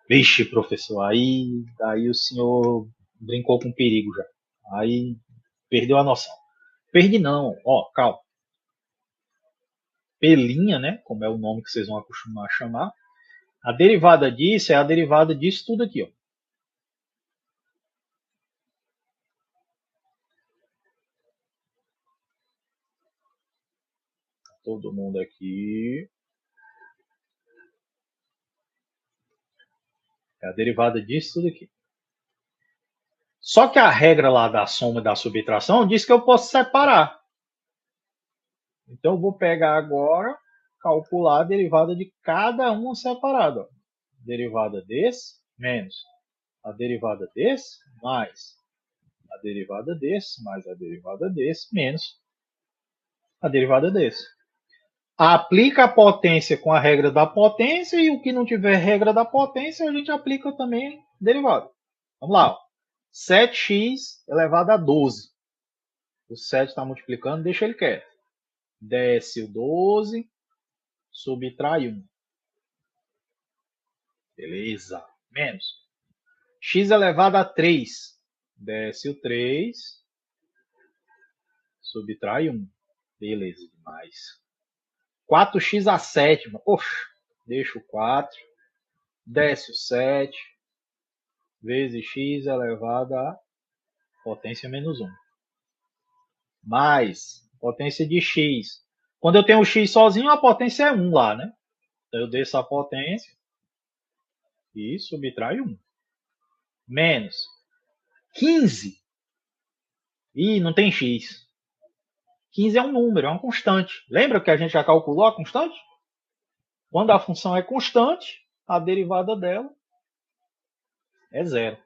Vixe, professor, aí o senhor brincou com perigo já. Aí perdeu a noção. Perdi não, ó, calma. Pelinha, né, como é o nome que vocês vão acostumar a chamar. A derivada disso é a derivada disso tudo aqui, ó. Todo mundo aqui. É a derivada disso tudo aqui. Só que a regra lá da soma e da subtração diz que eu posso separar. Então eu vou pegar agora, calcular a derivada de cada uma separada. Derivada desse, menos a derivada desse, mais a derivada desse, mais a derivada desse, menos a derivada desse. Aplica a potência com a regra da potência e o que não tiver regra da potência, a gente aplica também derivada. Vamos lá. 7x elevado a 12. O 7 está multiplicando, deixa ele quieto. Desce o 12, subtrai 1. Beleza. Menos. X elevado a 3. Desce o 3, subtrai 1. Beleza demais. 4x a 7. Poxa, deixa o 4. Desce o 7. Vezes x elevado a potência menos 1. Mais potência de x. Quando eu tenho o x sozinho, a potência é 1 lá, né? Então eu desço a potência e subtrai 1. Menos 15. Ih, não tem x. 15 é um número, é uma constante. Lembra que a gente já calculou a constante? Quando a função é constante, a derivada dela é zero.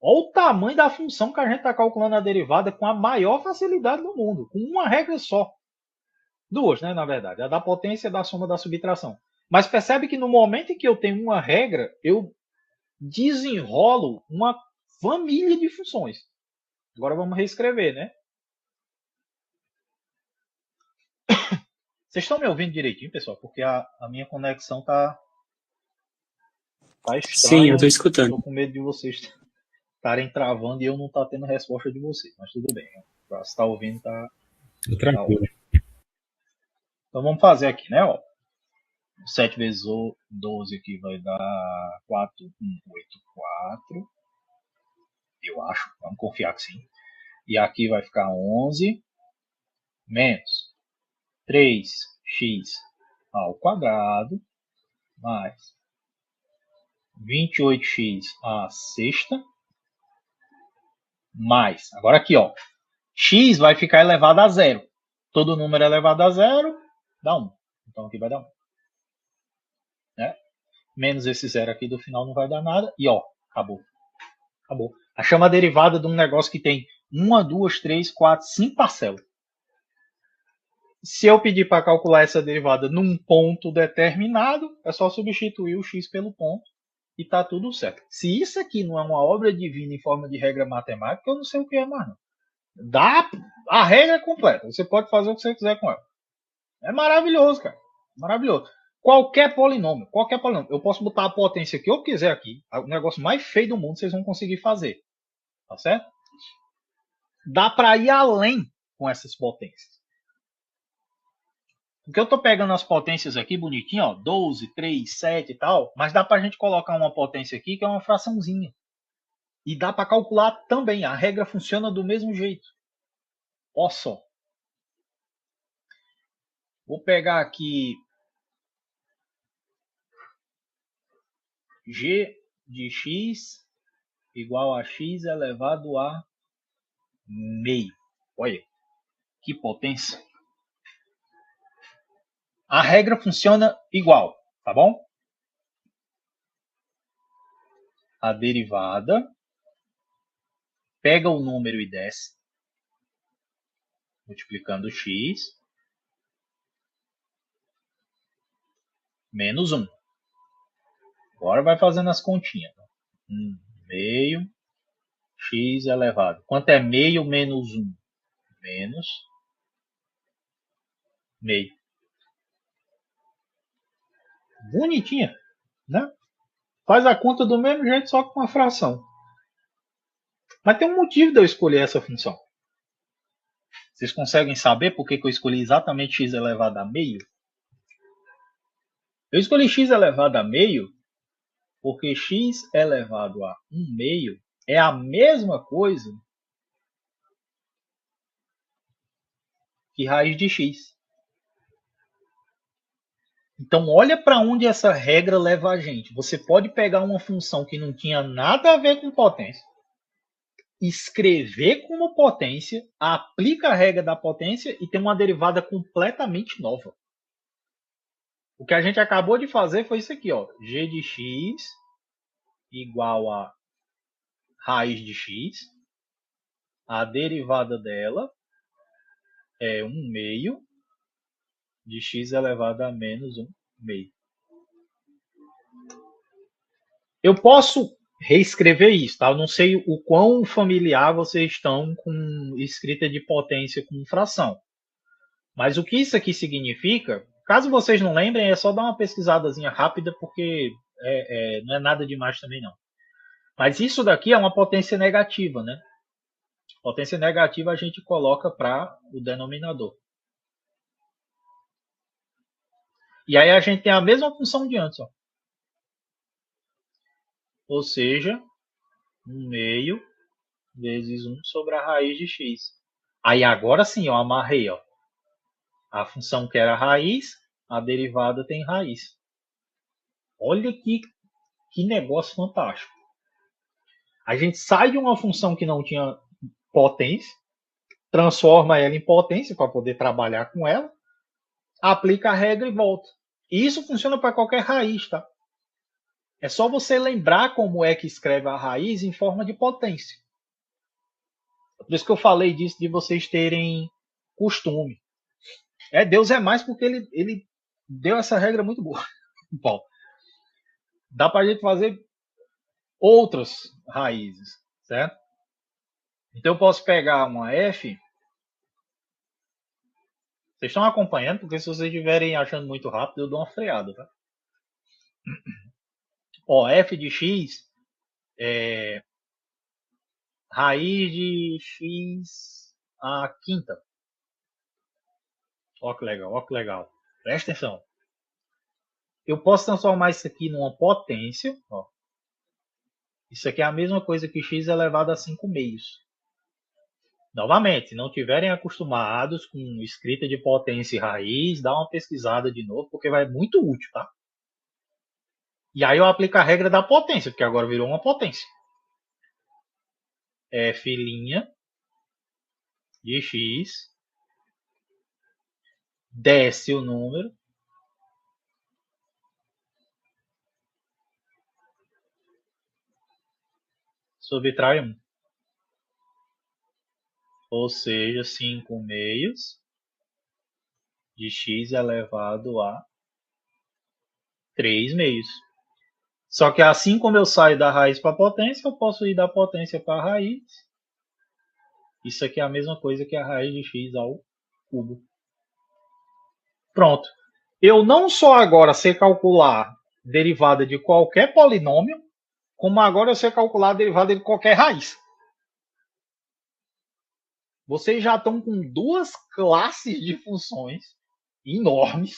Olha o tamanho da função que a gente está calculando a derivada com a maior facilidade do mundo, com uma regra só. Duas, né, na verdade. A da potência e a da soma da subtração. Mas percebe que no momento em que eu tenho uma regra, eu desenrolo uma família de funções. Agora vamos reescrever, né? Vocês estão me ouvindo direitinho, pessoal? Porque a minha conexão tá estranha. Sim, eu estou escutando. Estou com medo de vocês estarem travando e eu não estar tendo resposta de vocês. Mas tudo bem. Se está ouvindo, tá tranquilo. Então vamos fazer aqui, né? Ó. 7 vezes 12 aqui vai dar 4,184. Eu acho. Vamos confiar que sim. E aqui vai ficar 11 menos 3x ao quadrado mais 28x à sexta mais, agora aqui, ó, x vai ficar elevado a zero. Todo número elevado a zero dá 1. Então aqui vai dar 1. Né? Menos esse zero aqui do final não vai dar nada. E ó, acabou. Acabou. Achamos a derivada de um negócio que tem 1, 2, 3, 4, 5 parcelas. Se eu pedir para calcular essa derivada num ponto determinado, é só substituir o x pelo ponto e tá tudo certo. Se isso aqui não é uma obra divina em forma de regra matemática, eu não sei o que é mais não. A regra é completa. Você pode fazer o que você quiser com ela. É maravilhoso, cara. Maravilhoso. Qualquer polinômio. Eu posso botar a potência que eu quiser aqui. O negócio mais feio do mundo vocês vão conseguir fazer. Tá certo? Dá para ir além com essas potências. Porque eu estou pegando as potências aqui bonitinho, ó, 12, 3, 7 e tal, mas dá para a gente colocar uma potência aqui que é uma fraçãozinha. E dá para calcular também. A regra funciona do mesmo jeito. Ó só. Vou pegar aqui g de x igual a x elevado a meio. Olha, que potência. A regra funciona igual, tá bom? A derivada pega o número e desce, multiplicando x menos 1. Agora vai fazendo as continhas. 1 meio x elevado. Quanto é meio menos 1? Menos meio. Bonitinha, né? Faz a conta do mesmo jeito, só com uma fração. Mas tem um motivo de eu escolher essa função. Vocês conseguem saber por que eu escolhi exatamente x elevado a meio? Eu escolhi x elevado a meio porque x elevado a 1 meio é a mesma coisa que raiz de x. Então, olha para onde essa regra leva a gente. Você pode pegar uma função que não tinha nada a ver com potência, escrever como potência, aplica a regra da potência e tem uma derivada completamente nova. O que a gente acabou de fazer foi isso aqui, ó. G de x igual a raiz de x. A derivada dela é 1 meio de x elevado a menos 1 meio. Eu posso reescrever isso, tá? Eu não sei o quão familiar vocês estão com escrita de potência com fração. Mas o que isso aqui significa, caso vocês não lembrem, é só dar uma pesquisadazinha rápida, porque não é nada demais também não. Mas isso daqui é uma potência negativa, né? Potência negativa a gente coloca para o denominador. E aí a gente tem a mesma função de antes, ó. Ou seja, 1 meio vezes 1 sobre a raiz de x. Aí agora sim, eu amarrei, ó. A função que era raiz, a derivada tem raiz. Olha que negócio fantástico. A gente sai de uma função que não tinha potência, transforma ela em potência para poder trabalhar com ela, aplica a regra e volta. E isso funciona para qualquer raiz, tá? É só você lembrar como é que escreve a raiz em forma de potência. Por isso que eu falei disso de vocês terem costume. Deus é mais porque ele deu essa regra muito boa. Bom, dá para a gente fazer outras raízes, certo? Então eu posso pegar uma F. Vocês estão acompanhando? Porque se vocês estiverem achando muito rápido, eu dou uma freada, tá? Ó, F de X é raiz de X a quinta. Ó que legal, ó que legal. Presta atenção. Eu posso transformar isso aqui numa potência. Ó. Isso aqui é a mesma coisa que x elevado a 5 meios. Novamente, se não tiverem acostumados com escrita de potência e raiz, dá uma pesquisada de novo, porque vai muito útil, tá? E aí eu aplico a regra da potência, porque agora virou uma potência. F' de x, desce o número, subtrai 1. Ou seja, 5 meios de x elevado a 3 meios. Só que assim como eu saio da raiz para a potência, eu posso ir da potência para a raiz. Isso aqui é a mesma coisa que a raiz de x ao cubo. Pronto. Eu não só agora sei calcular derivada de qualquer polinômio, como agora eu sei calcular a derivada de qualquer raiz. Vocês já estão com duas classes de funções enormes,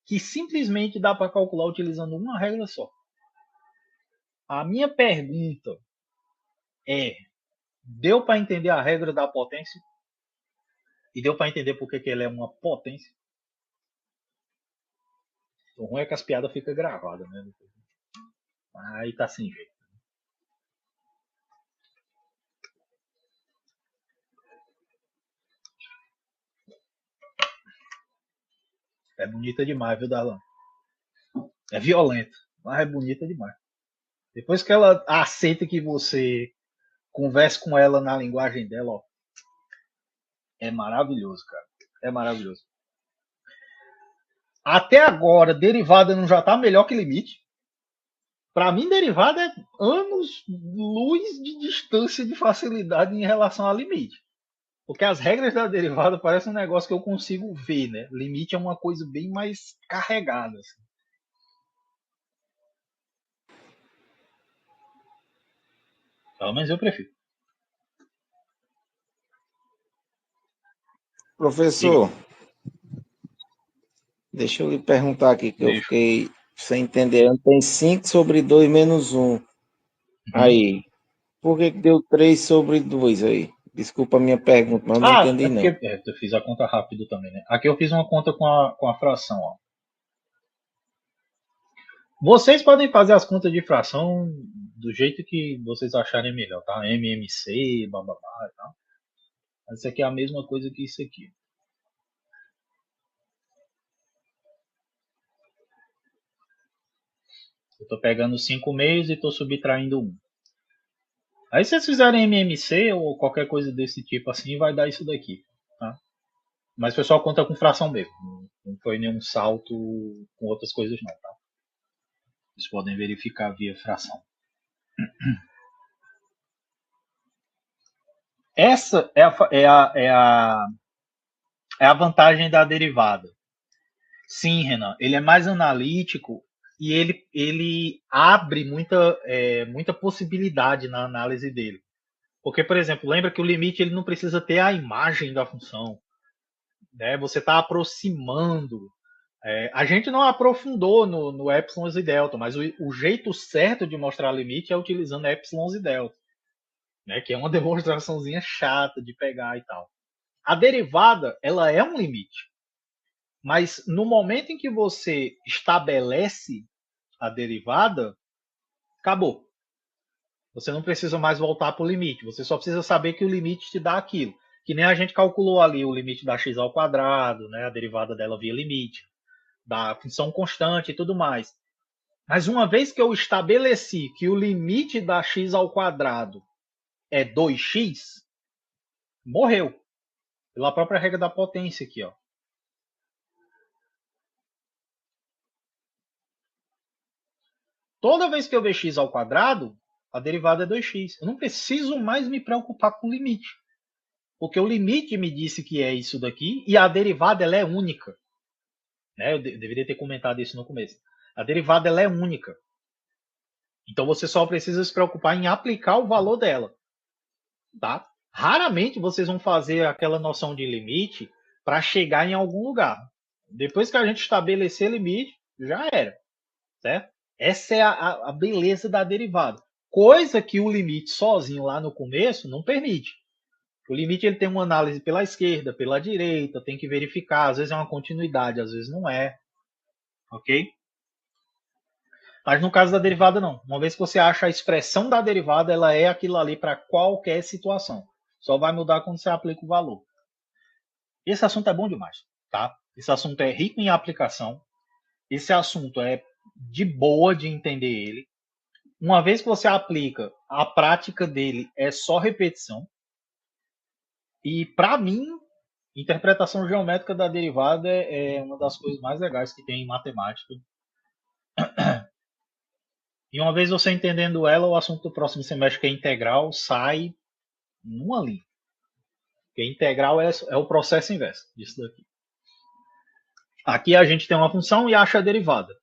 que simplesmente dá para calcular utilizando uma regra só. A minha pergunta é: deu para entender a regra da potência? E deu para entender por que ela é uma potência? O ruim é que as piadas ficam gravadas, né? Aí tá sem jeito. É bonita demais, viu, Darlan? É violenta, mas é bonita demais. Depois que ela aceita que você converse com ela na linguagem dela, ó, é maravilhoso, cara. É maravilhoso. Até agora, derivada não já tá melhor que limite. Para mim, derivada é anos-luz de distância de facilidade em relação ao limite. Porque as regras da derivada parecem um negócio que eu consigo ver, né? Limite é uma coisa bem mais carregada. Assim. Pelo menos eu prefiro. Professor, deixa eu lhe perguntar aqui, que eu fiquei sem entender. Tem 5 sobre 2 menos 1. Aí, por que deu 3 sobre 2 aí? Desculpa a minha pergunta, mas eu não entendi não. Eu fiz a conta rápido também, né? Aqui eu fiz uma conta com a fração, ó. Vocês podem fazer as contas de fração do jeito que vocês acharem melhor, tá? MMC, bababá e tal. Mas isso aqui é a mesma coisa que isso aqui. Eu tô pegando 5 meios e tô subtraindo 1. Aí se vocês fizerem MMC ou qualquer coisa desse tipo assim, vai dar isso daqui, tá? Mas o pessoal conta com fração mesmo. Não foi nenhum salto com outras coisas não, tá? Vocês podem verificar via fração. Essa é a vantagem da derivada. Sim, Renan, ele é mais analítico e ele abre muita possibilidade na análise dele. Porque, por exemplo, lembra que o limite ele não precisa ter a imagem da função. Né? Você está aproximando. A gente não aprofundou no epsilons e delta, mas o jeito certo de mostrar limite é utilizando epsilons e delta. Né? Que é uma demonstraçãozinha chata de pegar e tal. A derivada, ela é um limite. Mas no momento em que você estabelece a derivada, acabou. Você não precisa mais voltar para o limite. Você só precisa saber que o limite te dá aquilo. Que nem a gente calculou ali o limite da x ao quadrado, né? A derivada dela via limite. da função constante e tudo mais. Mas uma vez que eu estabeleci que o limite da x ao quadrado é 2x, morreu. Pela própria regra da potência aqui, ó. Toda vez que eu ver x ao quadrado, a derivada é 2x. Eu não preciso mais me preocupar com o limite. Porque o limite me disse que é isso daqui e a derivada ela é única. Né? Eu deveria ter comentado isso no começo. A derivada ela é única. Então você só precisa se preocupar em aplicar o valor dela. Tá? Raramente vocês vão fazer aquela noção de limite para chegar em algum lugar. Depois que a gente estabelecer limite, já era. Certo? Essa é a beleza da derivada. Coisa que o limite sozinho lá no começo não permite. O limite ele tem uma análise pela esquerda, pela direita, tem que verificar. Às vezes é uma continuidade, às vezes não é. Ok? Mas no caso da derivada, não. Uma vez que você acha a expressão da derivada, ela é aquilo ali para qualquer situação. Só vai mudar quando você aplica o valor. Esse assunto é bom demais. Tá? Esse assunto é rico em aplicação. Esse assunto é de boa de entender ele. Uma vez que você aplica, a prática dele é só repetição. E, para mim, interpretação geométrica da derivada é uma das coisas mais legais que tem em matemática. E uma vez você entendendo ela, o assunto do próximo semestre, que é integral, sai numa linha. Porque integral é o processo inverso disso daqui. Aqui a gente tem uma função e acha a derivada.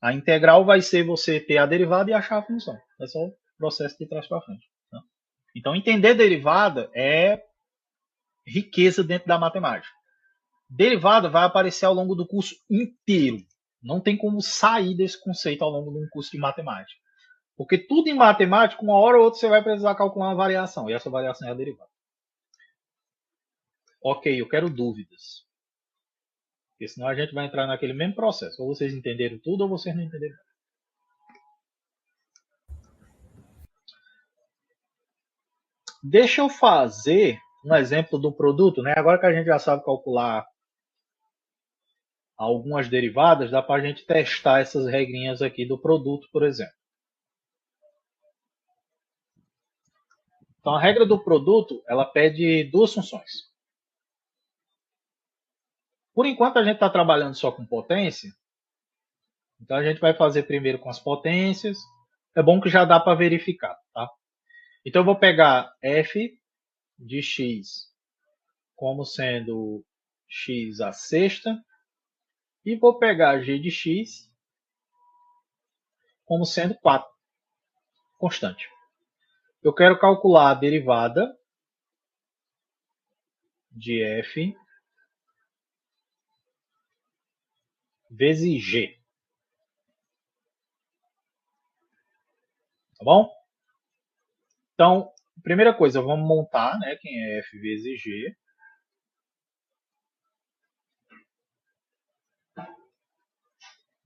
A integral vai ser você ter a derivada e achar a função. É só o processo de trás para frente. Tá? Então, entender derivada é riqueza dentro da matemática. Derivada vai aparecer ao longo do curso inteiro. Não tem como sair desse conceito ao longo de um curso de matemática. Porque tudo em matemática, uma hora ou outra, você vai precisar calcular uma variação. E essa variação é a derivada. Ok, eu quero dúvidas. Porque senão a gente vai entrar naquele mesmo processo. Ou vocês entenderam tudo ou vocês não entenderam. Deixa eu fazer um exemplo do produto, né? Agora que a gente já sabe calcular algumas derivadas, dá para a gente testar essas regrinhas aqui do produto, por exemplo. Então, a regra do produto, ela pede duas funções. Por enquanto, a gente está trabalhando só com potência. Então, a gente vai fazer primeiro com as potências. É bom que já dá para verificar, tá? Então, eu vou pegar f de x como sendo x à sexta. E vou pegar g de x como sendo 4, constante. Eu quero calcular a derivada de f vezes g. Tá bom? Então, primeira coisa, vamos montar, né, quem é f vezes g.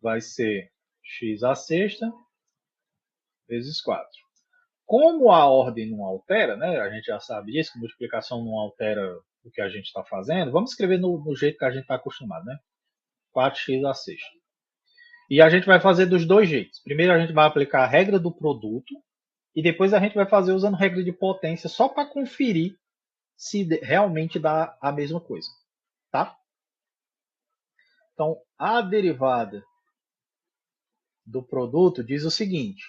Vai ser x à sexta vezes 4. Como a ordem não altera, né, a gente já sabe disso, que multiplicação não altera o que a gente está fazendo, vamos escrever no jeito que a gente está acostumado, né? 4x à sexta. E a gente vai fazer dos dois jeitos. Primeiro a gente vai aplicar a regra do produto e depois a gente vai fazer usando regra de potência só para conferir se realmente dá a mesma coisa. Tá? Então, a derivada do produto diz o seguinte.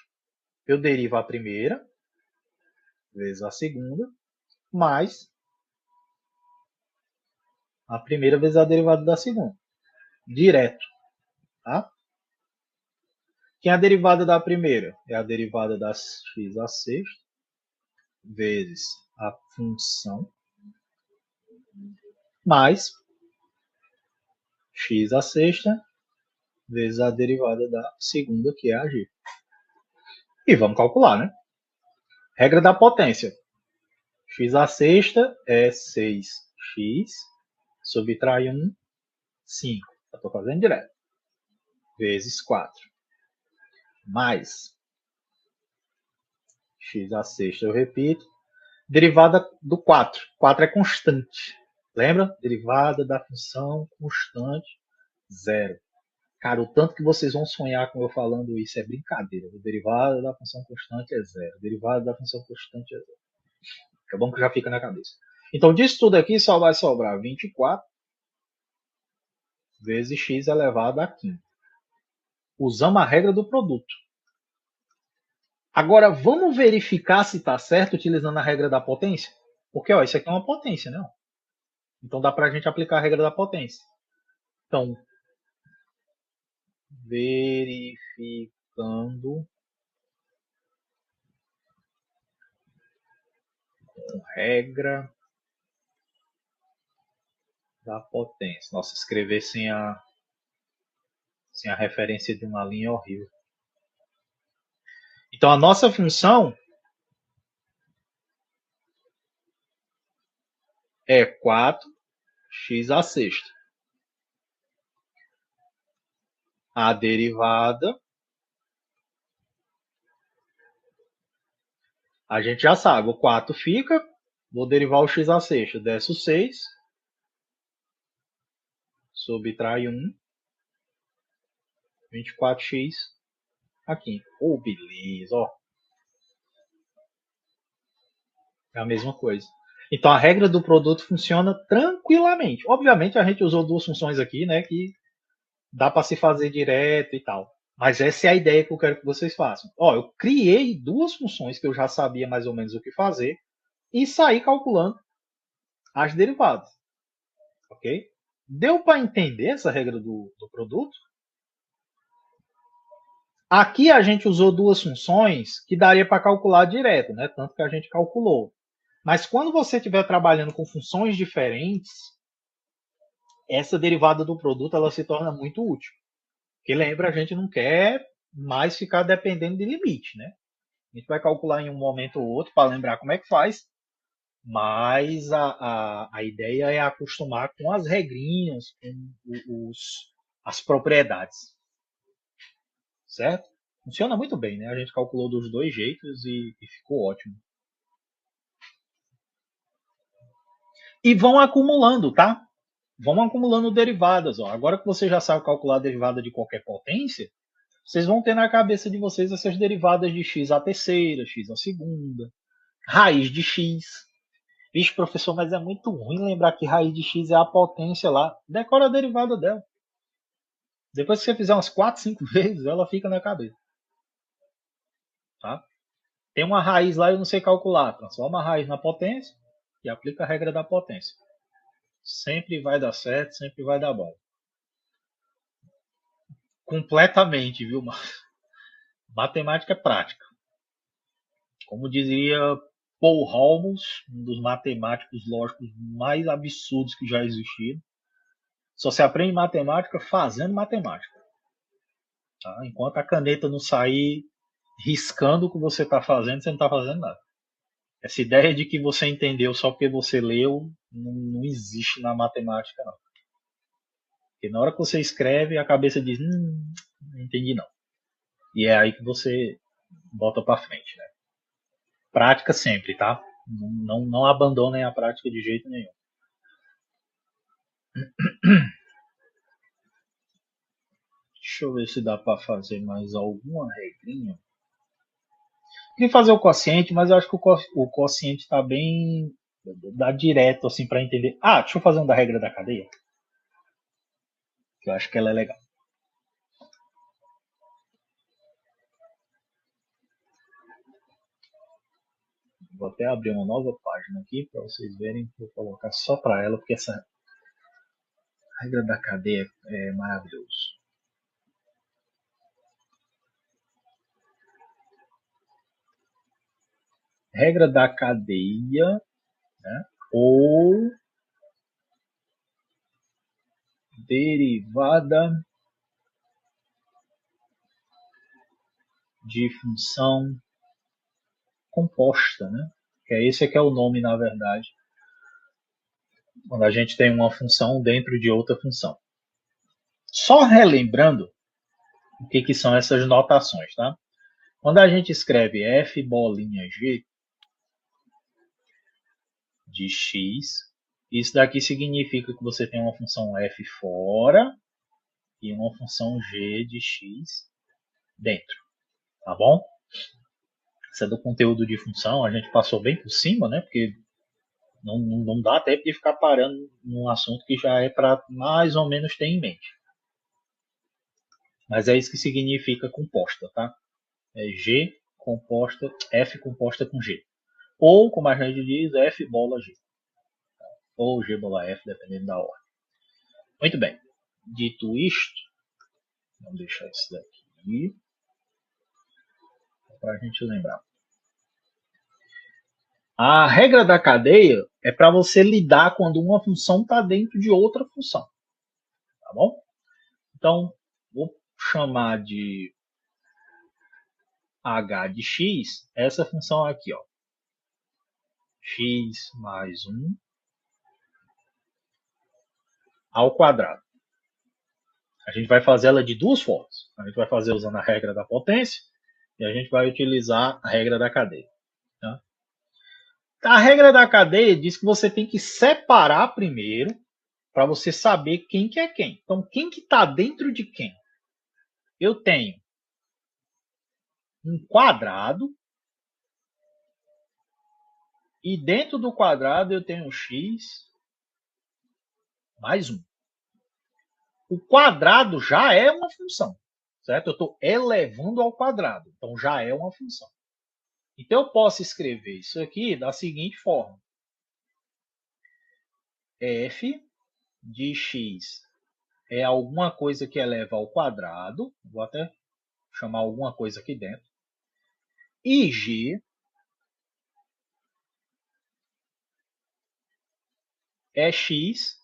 Eu derivo a primeira vezes a segunda mais a primeira vezes a derivada da segunda. Direto. Tá? Quem é a derivada da primeira? É a derivada da x à sexta vezes a função mais x à sexta vezes a derivada da segunda, que é a g. E vamos calcular, né? Regra da potência. X à sexta é 6x, subtrai 1, 5. Eu estou fazendo direto. Vezes 4. Mais x à sexta, eu repito. Derivada do 4. 4 é constante. Lembra? Derivada da função constante, 0. Cara, o tanto que vocês vão sonhar com eu falando isso é brincadeira. O derivado da função constante é zero. O derivado da função constante é zero. É bom que já fica na cabeça. Então, disso tudo aqui só vai sobrar 24 vezes x elevado a 15. Usamos a regra do produto. Agora, vamos verificar se está certo utilizando a regra da potência? Porque ó, isso aqui é uma potência, né? Então dá para a gente aplicar a regra da potência. Então, verificando com regra da potência. Nossa, escrever sem a referência de uma linha é horrível. Então a nossa função é 4x à sexta. A derivada, a gente já sabe, o 4 fica, vou derivar o x à sexta, desce o 6, subtrai 1, 24x aqui. Oh, beleza, ó. É a mesma coisa. Então a regra do produto funciona tranquilamente. Obviamente a gente usou duas funções aqui, né, que dá para se fazer direto e tal. Mas essa é a ideia que eu quero que vocês façam. Ó, eu criei duas funções que eu já sabia mais ou menos o que fazer e saí calculando as derivadas. Ok? Deu para entender essa regra do produto? Aqui a gente usou duas funções que daria para calcular direto, né? Tanto que a gente calculou. Mas quando você estiver trabalhando com funções diferentes, essa derivada do produto ela se torna muito útil. Porque lembra, a gente não quer mais ficar dependendo de limite, né? A gente vai calcular em um momento ou outro para lembrar como é que faz, mas a ideia é acostumar com as regrinhas, com as propriedades. Certo? Funciona muito bem, né? A gente calculou dos dois jeitos e ficou ótimo. E vão acumulando, tá? Vão acumulando derivadas. Ó. Agora que você já sabe calcular a derivada de qualquer potência, vocês vão ter na cabeça de vocês essas derivadas de x à terceira, x à segunda, raiz de x. Vixe, professor, mas é muito ruim lembrar que raiz de x é a potência lá. Decora a derivada dela. Depois que você fizer umas 4, 5 vezes, ela fica na cabeça. Tá? Tem uma raiz lá e eu não sei calcular. Transforma a raiz na potência e aplica a regra da potência. Sempre vai dar certo, sempre vai dar bom. Completamente, viu? Matemática é prática. Como dizia Paul Holmes, um dos matemáticos lógicos mais absurdos que já existiram, só se aprende matemática fazendo matemática. Tá? Enquanto a caneta não sair riscando o que você está fazendo, você não está fazendo nada. Essa ideia de que você entendeu só porque você leu não existe na matemática, não. Porque na hora que você escreve, a cabeça diz, não entendi não. E é aí que você bota para frente, né? Prática sempre, tá? Não abandonem a prática de jeito nenhum. Deixa eu ver se dá para fazer mais alguma regrinha. Queria fazer o quociente, mas eu acho que o quociente está bem... dá direto assim para entender. Ah, deixa eu fazer um da regra da cadeia. Que eu acho que ela é legal. Vou até abrir uma nova página aqui para vocês verem. Vou colocar só para ela, porque essa regra da cadeia é maravilhoso. Regra da cadeia, né? Ou derivada de função composta, né? Que é esse que é o nome, na verdade, quando a gente tem uma função dentro de outra função. Só relembrando o que são essas notações, tá? Quando a gente escreve f bolinha g de x, isso daqui significa que você tem uma função f fora e uma função g de x dentro, tá bom? Isso é do conteúdo de função, a gente passou bem por cima, né? Porque não dá tempo de ficar parando num assunto que já é para mais ou menos ter em mente. Mas é isso que significa composta, tá? É G composta, F composta com G. Ou, como a gente diz, F bola G. Ou G bola F, dependendo da ordem. Muito bem. Dito isto, vamos deixar isso daqui para a gente lembrar. A regra da cadeia é para você lidar quando uma função está dentro de outra função. Tá bom? Então, vou chamar de h de x essa função aqui, ó. X mais 1 ao quadrado. A gente vai fazer ela de duas formas. A gente vai fazer usando a regra da potência e a gente vai utilizar a regra da cadeia. Tá? A regra da cadeia diz que você tem que separar primeiro para você saber quem que é quem. Então, quem que está dentro de quem? Eu tenho um quadrado e dentro do quadrado eu tenho x mais 1. O quadrado já é uma função, certo? Eu estou elevando ao quadrado, então já é uma função. Então eu posso escrever isso aqui da seguinte forma. F de x é alguma coisa que eleva ao quadrado, vou até chamar alguma coisa aqui dentro, e g é x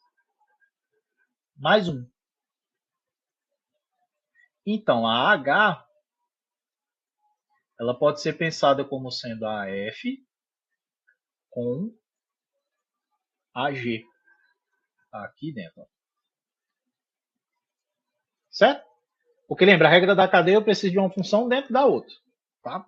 mais 1. Então, a h ela pode ser pensada como sendo a f com a g aqui dentro. Certo? Porque lembra, a regra da cadeia eu preciso de uma função dentro da outra. Tá?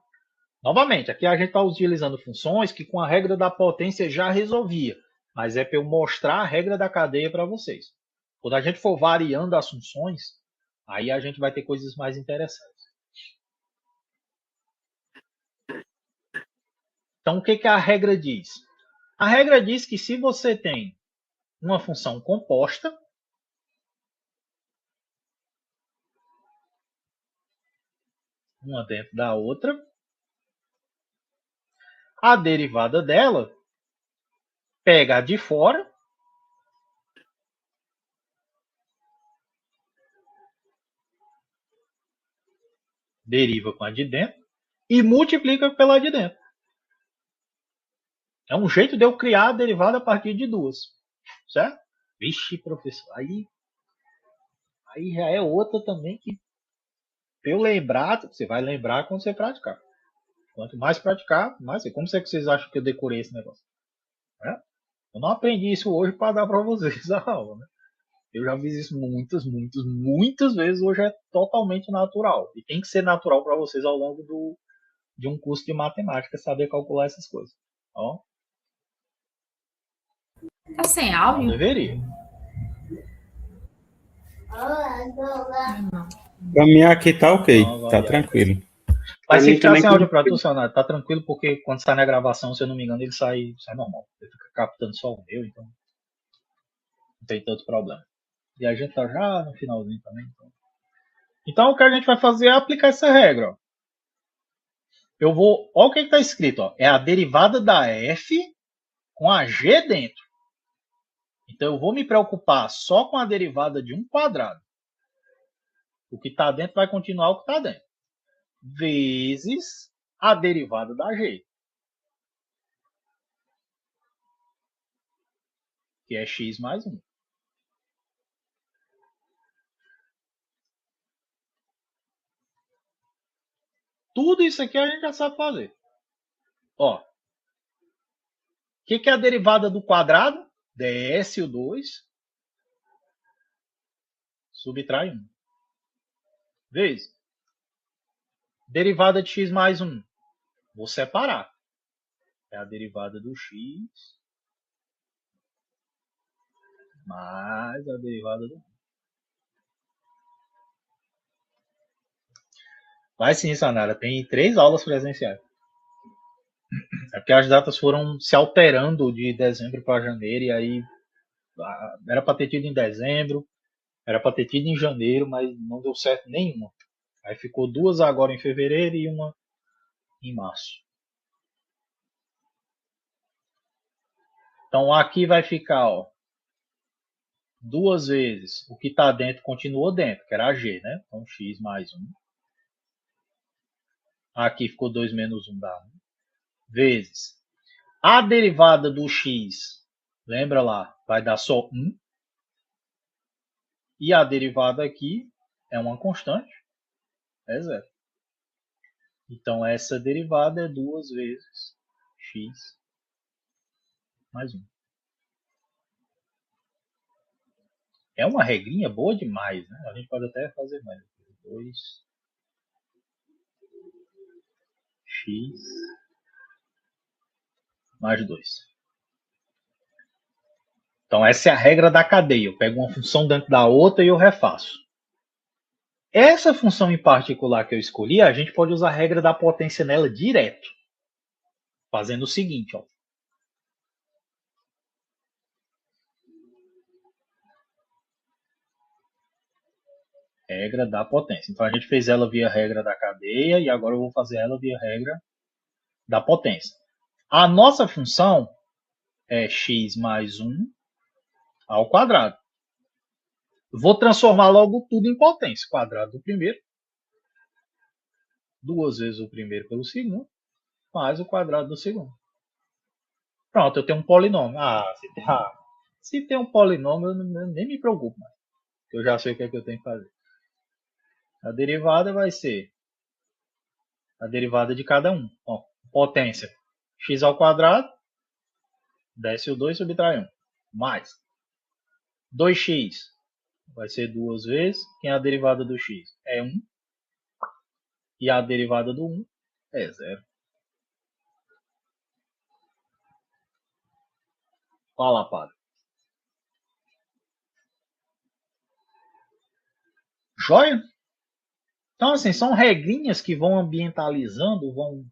Novamente, aqui a gente está utilizando funções que com a regra da potência já resolvia. Mas é para eu mostrar a regra da cadeia para vocês. Quando a gente for variando as funções, aí a gente vai ter coisas mais interessantes. Então, o que, que a regra diz? A regra diz que se você tem uma função composta, uma dentro da outra, a derivada dela pega a de fora deriva com a de dentro e multiplica pela de dentro. É um jeito de eu criar a derivada a partir de duas. Certo? Vixe, professor, aí já é outra também que eu lembrar, você vai lembrar quando você praticar. Quanto mais praticar, mais. Como é que vocês acham que eu decorei esse negócio? É? Eu não aprendi isso hoje para dar para vocês a aula. Né? Eu já fiz isso muitas vezes. Hoje é totalmente natural. E tem que ser natural para vocês ao longo de um curso de matemática saber calcular essas coisas. Ó. Tá sem Não áudio? deveria. Pra mim aqui tá ok, Não, tá vai. tranquilo. Mas Pra se mim ficar também sem áudio para tu, Leonardo, tá tranquilo, porque quando sai na gravação, se eu não me engano, ele sai normal. Ele fica captando só o meu, então não tem tanto problema. E a gente tá já no finalzinho também. Então o que a gente vai fazer é aplicar essa regra. Ó. Eu vou. Olha o que está escrito. Ó. É a derivada da f com a g dentro. Então eu vou me preocupar só com a derivada de um quadrado. O que está dentro vai continuar o que está dentro. Vezes a derivada da g. Que é x mais 1. Tudo isso aqui a gente já sabe fazer. Ó, o que é a derivada do quadrado? Desce o 2, subtrai 1. Vezes. Derivada de x mais 1. Vou separar. É a derivada do x mais a derivada do 1. Vai sim, Sanara. Tem 3 aulas presenciais. É porque as datas foram se alterando de dezembro para janeiro, e aí era para ter tido em dezembro, era para ter tido em janeiro, mas não deu certo nenhuma. Aí ficou 2 agora em fevereiro e uma em março. Então aqui vai ficar, ó, 2 vezes o que está dentro continuou dentro, que era a g, né? Então x mais 1. Aqui ficou 2 menos 1 dá 1. Vezes a derivada do x, lembra lá, vai dar só 1. E a derivada aqui é uma constante, é 0. Então essa derivada é 2 vezes x mais 1. É uma regrinha boa demais, né? A gente pode até fazer mais. 2x mais 2. Então essa é a regra da cadeia. Eu pego uma função dentro da outra e eu refaço. Essa função em particular que eu escolhi, a gente pode usar a regra da potência nela direto. Fazendo o seguinte, ó. Regra da potência. Então a gente fez ela via regra da cadeia e agora eu vou fazer ela via regra da potência. A nossa função é x mais 1 ao quadrado. Vou transformar logo tudo em potência. Quadrado do primeiro, 2 vezes o primeiro pelo segundo, mais o quadrado do segundo. Pronto, eu tenho um polinômio. Se tem um polinômio, eu nem me preocupo mais. Eu já sei o que é que eu tenho que fazer. A derivada vai ser a derivada de cada um. Ó, potência x ao quadrado, desce o 2, subtrai 1. Mais 2x vai ser 2 vezes. Quem é a derivada do x? É 1. E a derivada do 1 é 0. Fala, padre. Joia? Então, assim, são regrinhas que vão ambientalizando, vão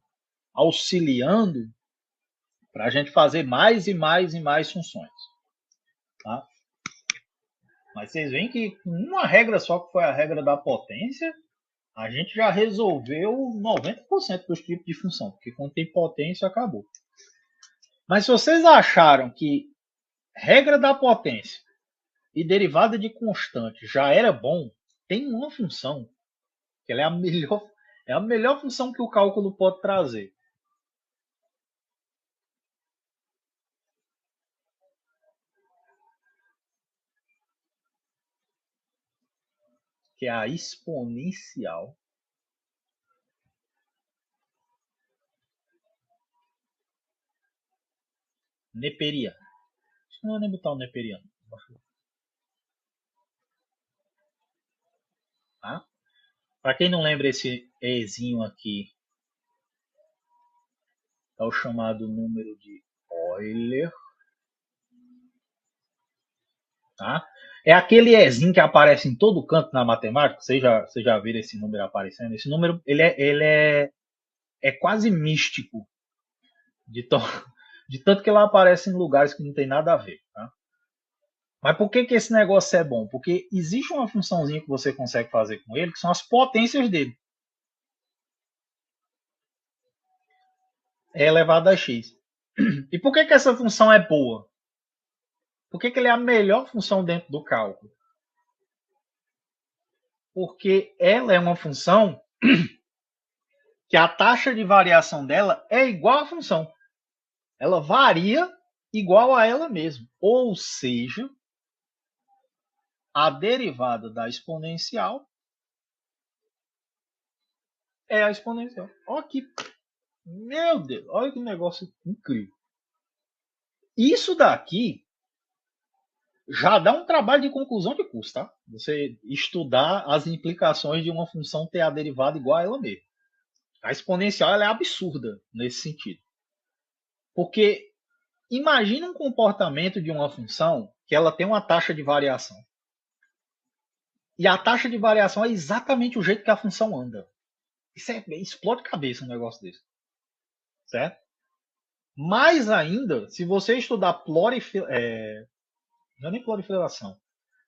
auxiliando para a gente fazer mais e mais e mais funções. Tá? Mas vocês veem que com uma regra só, que foi a regra da potência, a gente já resolveu 90% dos tipos de função, porque quando tem potência, acabou. Mas se vocês acharam que regra da potência e derivada de constante já era bom, tem uma função que ela é a melhor função que o cálculo pode trazer. Que é a exponencial neperiana. Não vou nem botar o neperiano. Tá? Para quem não lembra, esse Ezinho aqui é o chamado número de Euler. Tá? É aquele Ezinho que aparece em todo canto na matemática. Vocês já viram esse número aparecendo? Esse número ele é quase místico. De tanto que ele aparece em lugares que não tem nada a ver. Tá? Mas por que esse negócio é bom? Porque existe uma funçãozinha que você consegue fazer com ele, que são as potências dele. É elevado a x. E por que essa função é boa? Por que ele é a melhor função dentro do cálculo? Porque ela é uma função que a taxa de variação dela é igual à função. Ela varia igual a ela mesma. Ou seja, a derivada da exponencial é a exponencial. Olha que... Meu Deus, olha que negócio incrível. Isso daqui já dá um trabalho de conclusão de curso, tá? Você estudar as implicações de uma função ter a derivada igual a ela mesma. A exponencial ela é absurda nesse sentido. Porque imagina um comportamento de uma função que ela tem uma taxa de variação. E a taxa de variação é exatamente o jeito que a função anda. Isso explode cabeça um negócio desse. Certo? Mais ainda, se você estudar não é nem proliferação,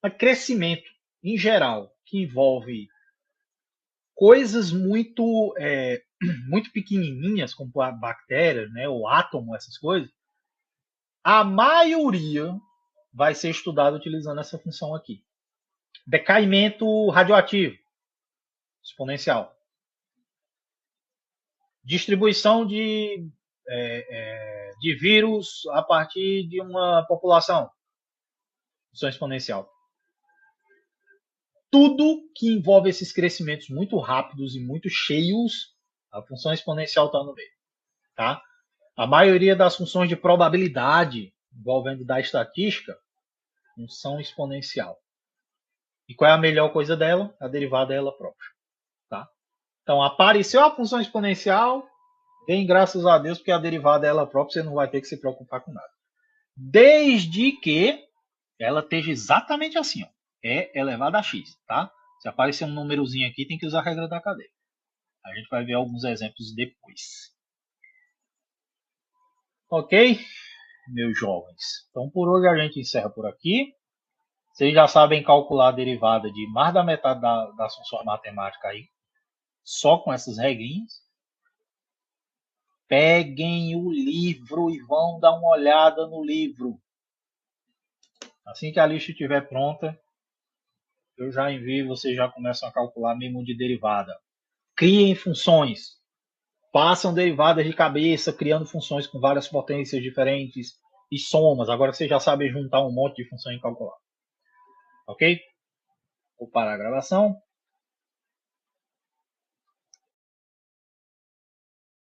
mas crescimento em geral, que envolve coisas muito muito pequenininhas, como a bactéria, né, o átomo, essas coisas, a maioria vai ser estudada utilizando essa função aqui. Decaimento radioativo exponencial. Distribuição de vírus a partir de uma população. Função exponencial. Tudo que envolve esses crescimentos muito rápidos e muito cheios, a função exponencial está no meio. Tá? A maioria das funções de probabilidade envolvendo da estatística, função exponencial. E qual é a melhor coisa dela? A derivada é ela própria. Tá? Então, apareceu a função exponencial, bem, graças a Deus, porque a derivada é ela própria, você não vai ter que se preocupar com nada. Desde que ela esteja exatamente assim, ó, é elevado a x, tá? Se aparecer um númerozinho aqui, tem que usar a regra da cadeia. A gente vai ver alguns exemplos depois. Ok, meus jovens? Então, por hoje a gente encerra por aqui. Vocês já sabem calcular a derivada de mais da metade das funções matemáticas aí, só com essas regrinhas. Peguem o livro e vão dar uma olhada no livro. Assim que a lista estiver pronta, eu já envio e vocês já começam a calcular mesmo de derivada. Criem funções. Façam derivadas de cabeça, criando funções com várias potências diferentes e somas. Agora vocês já sabem juntar um monte de função e calcular. Ok? Vou parar a gravação.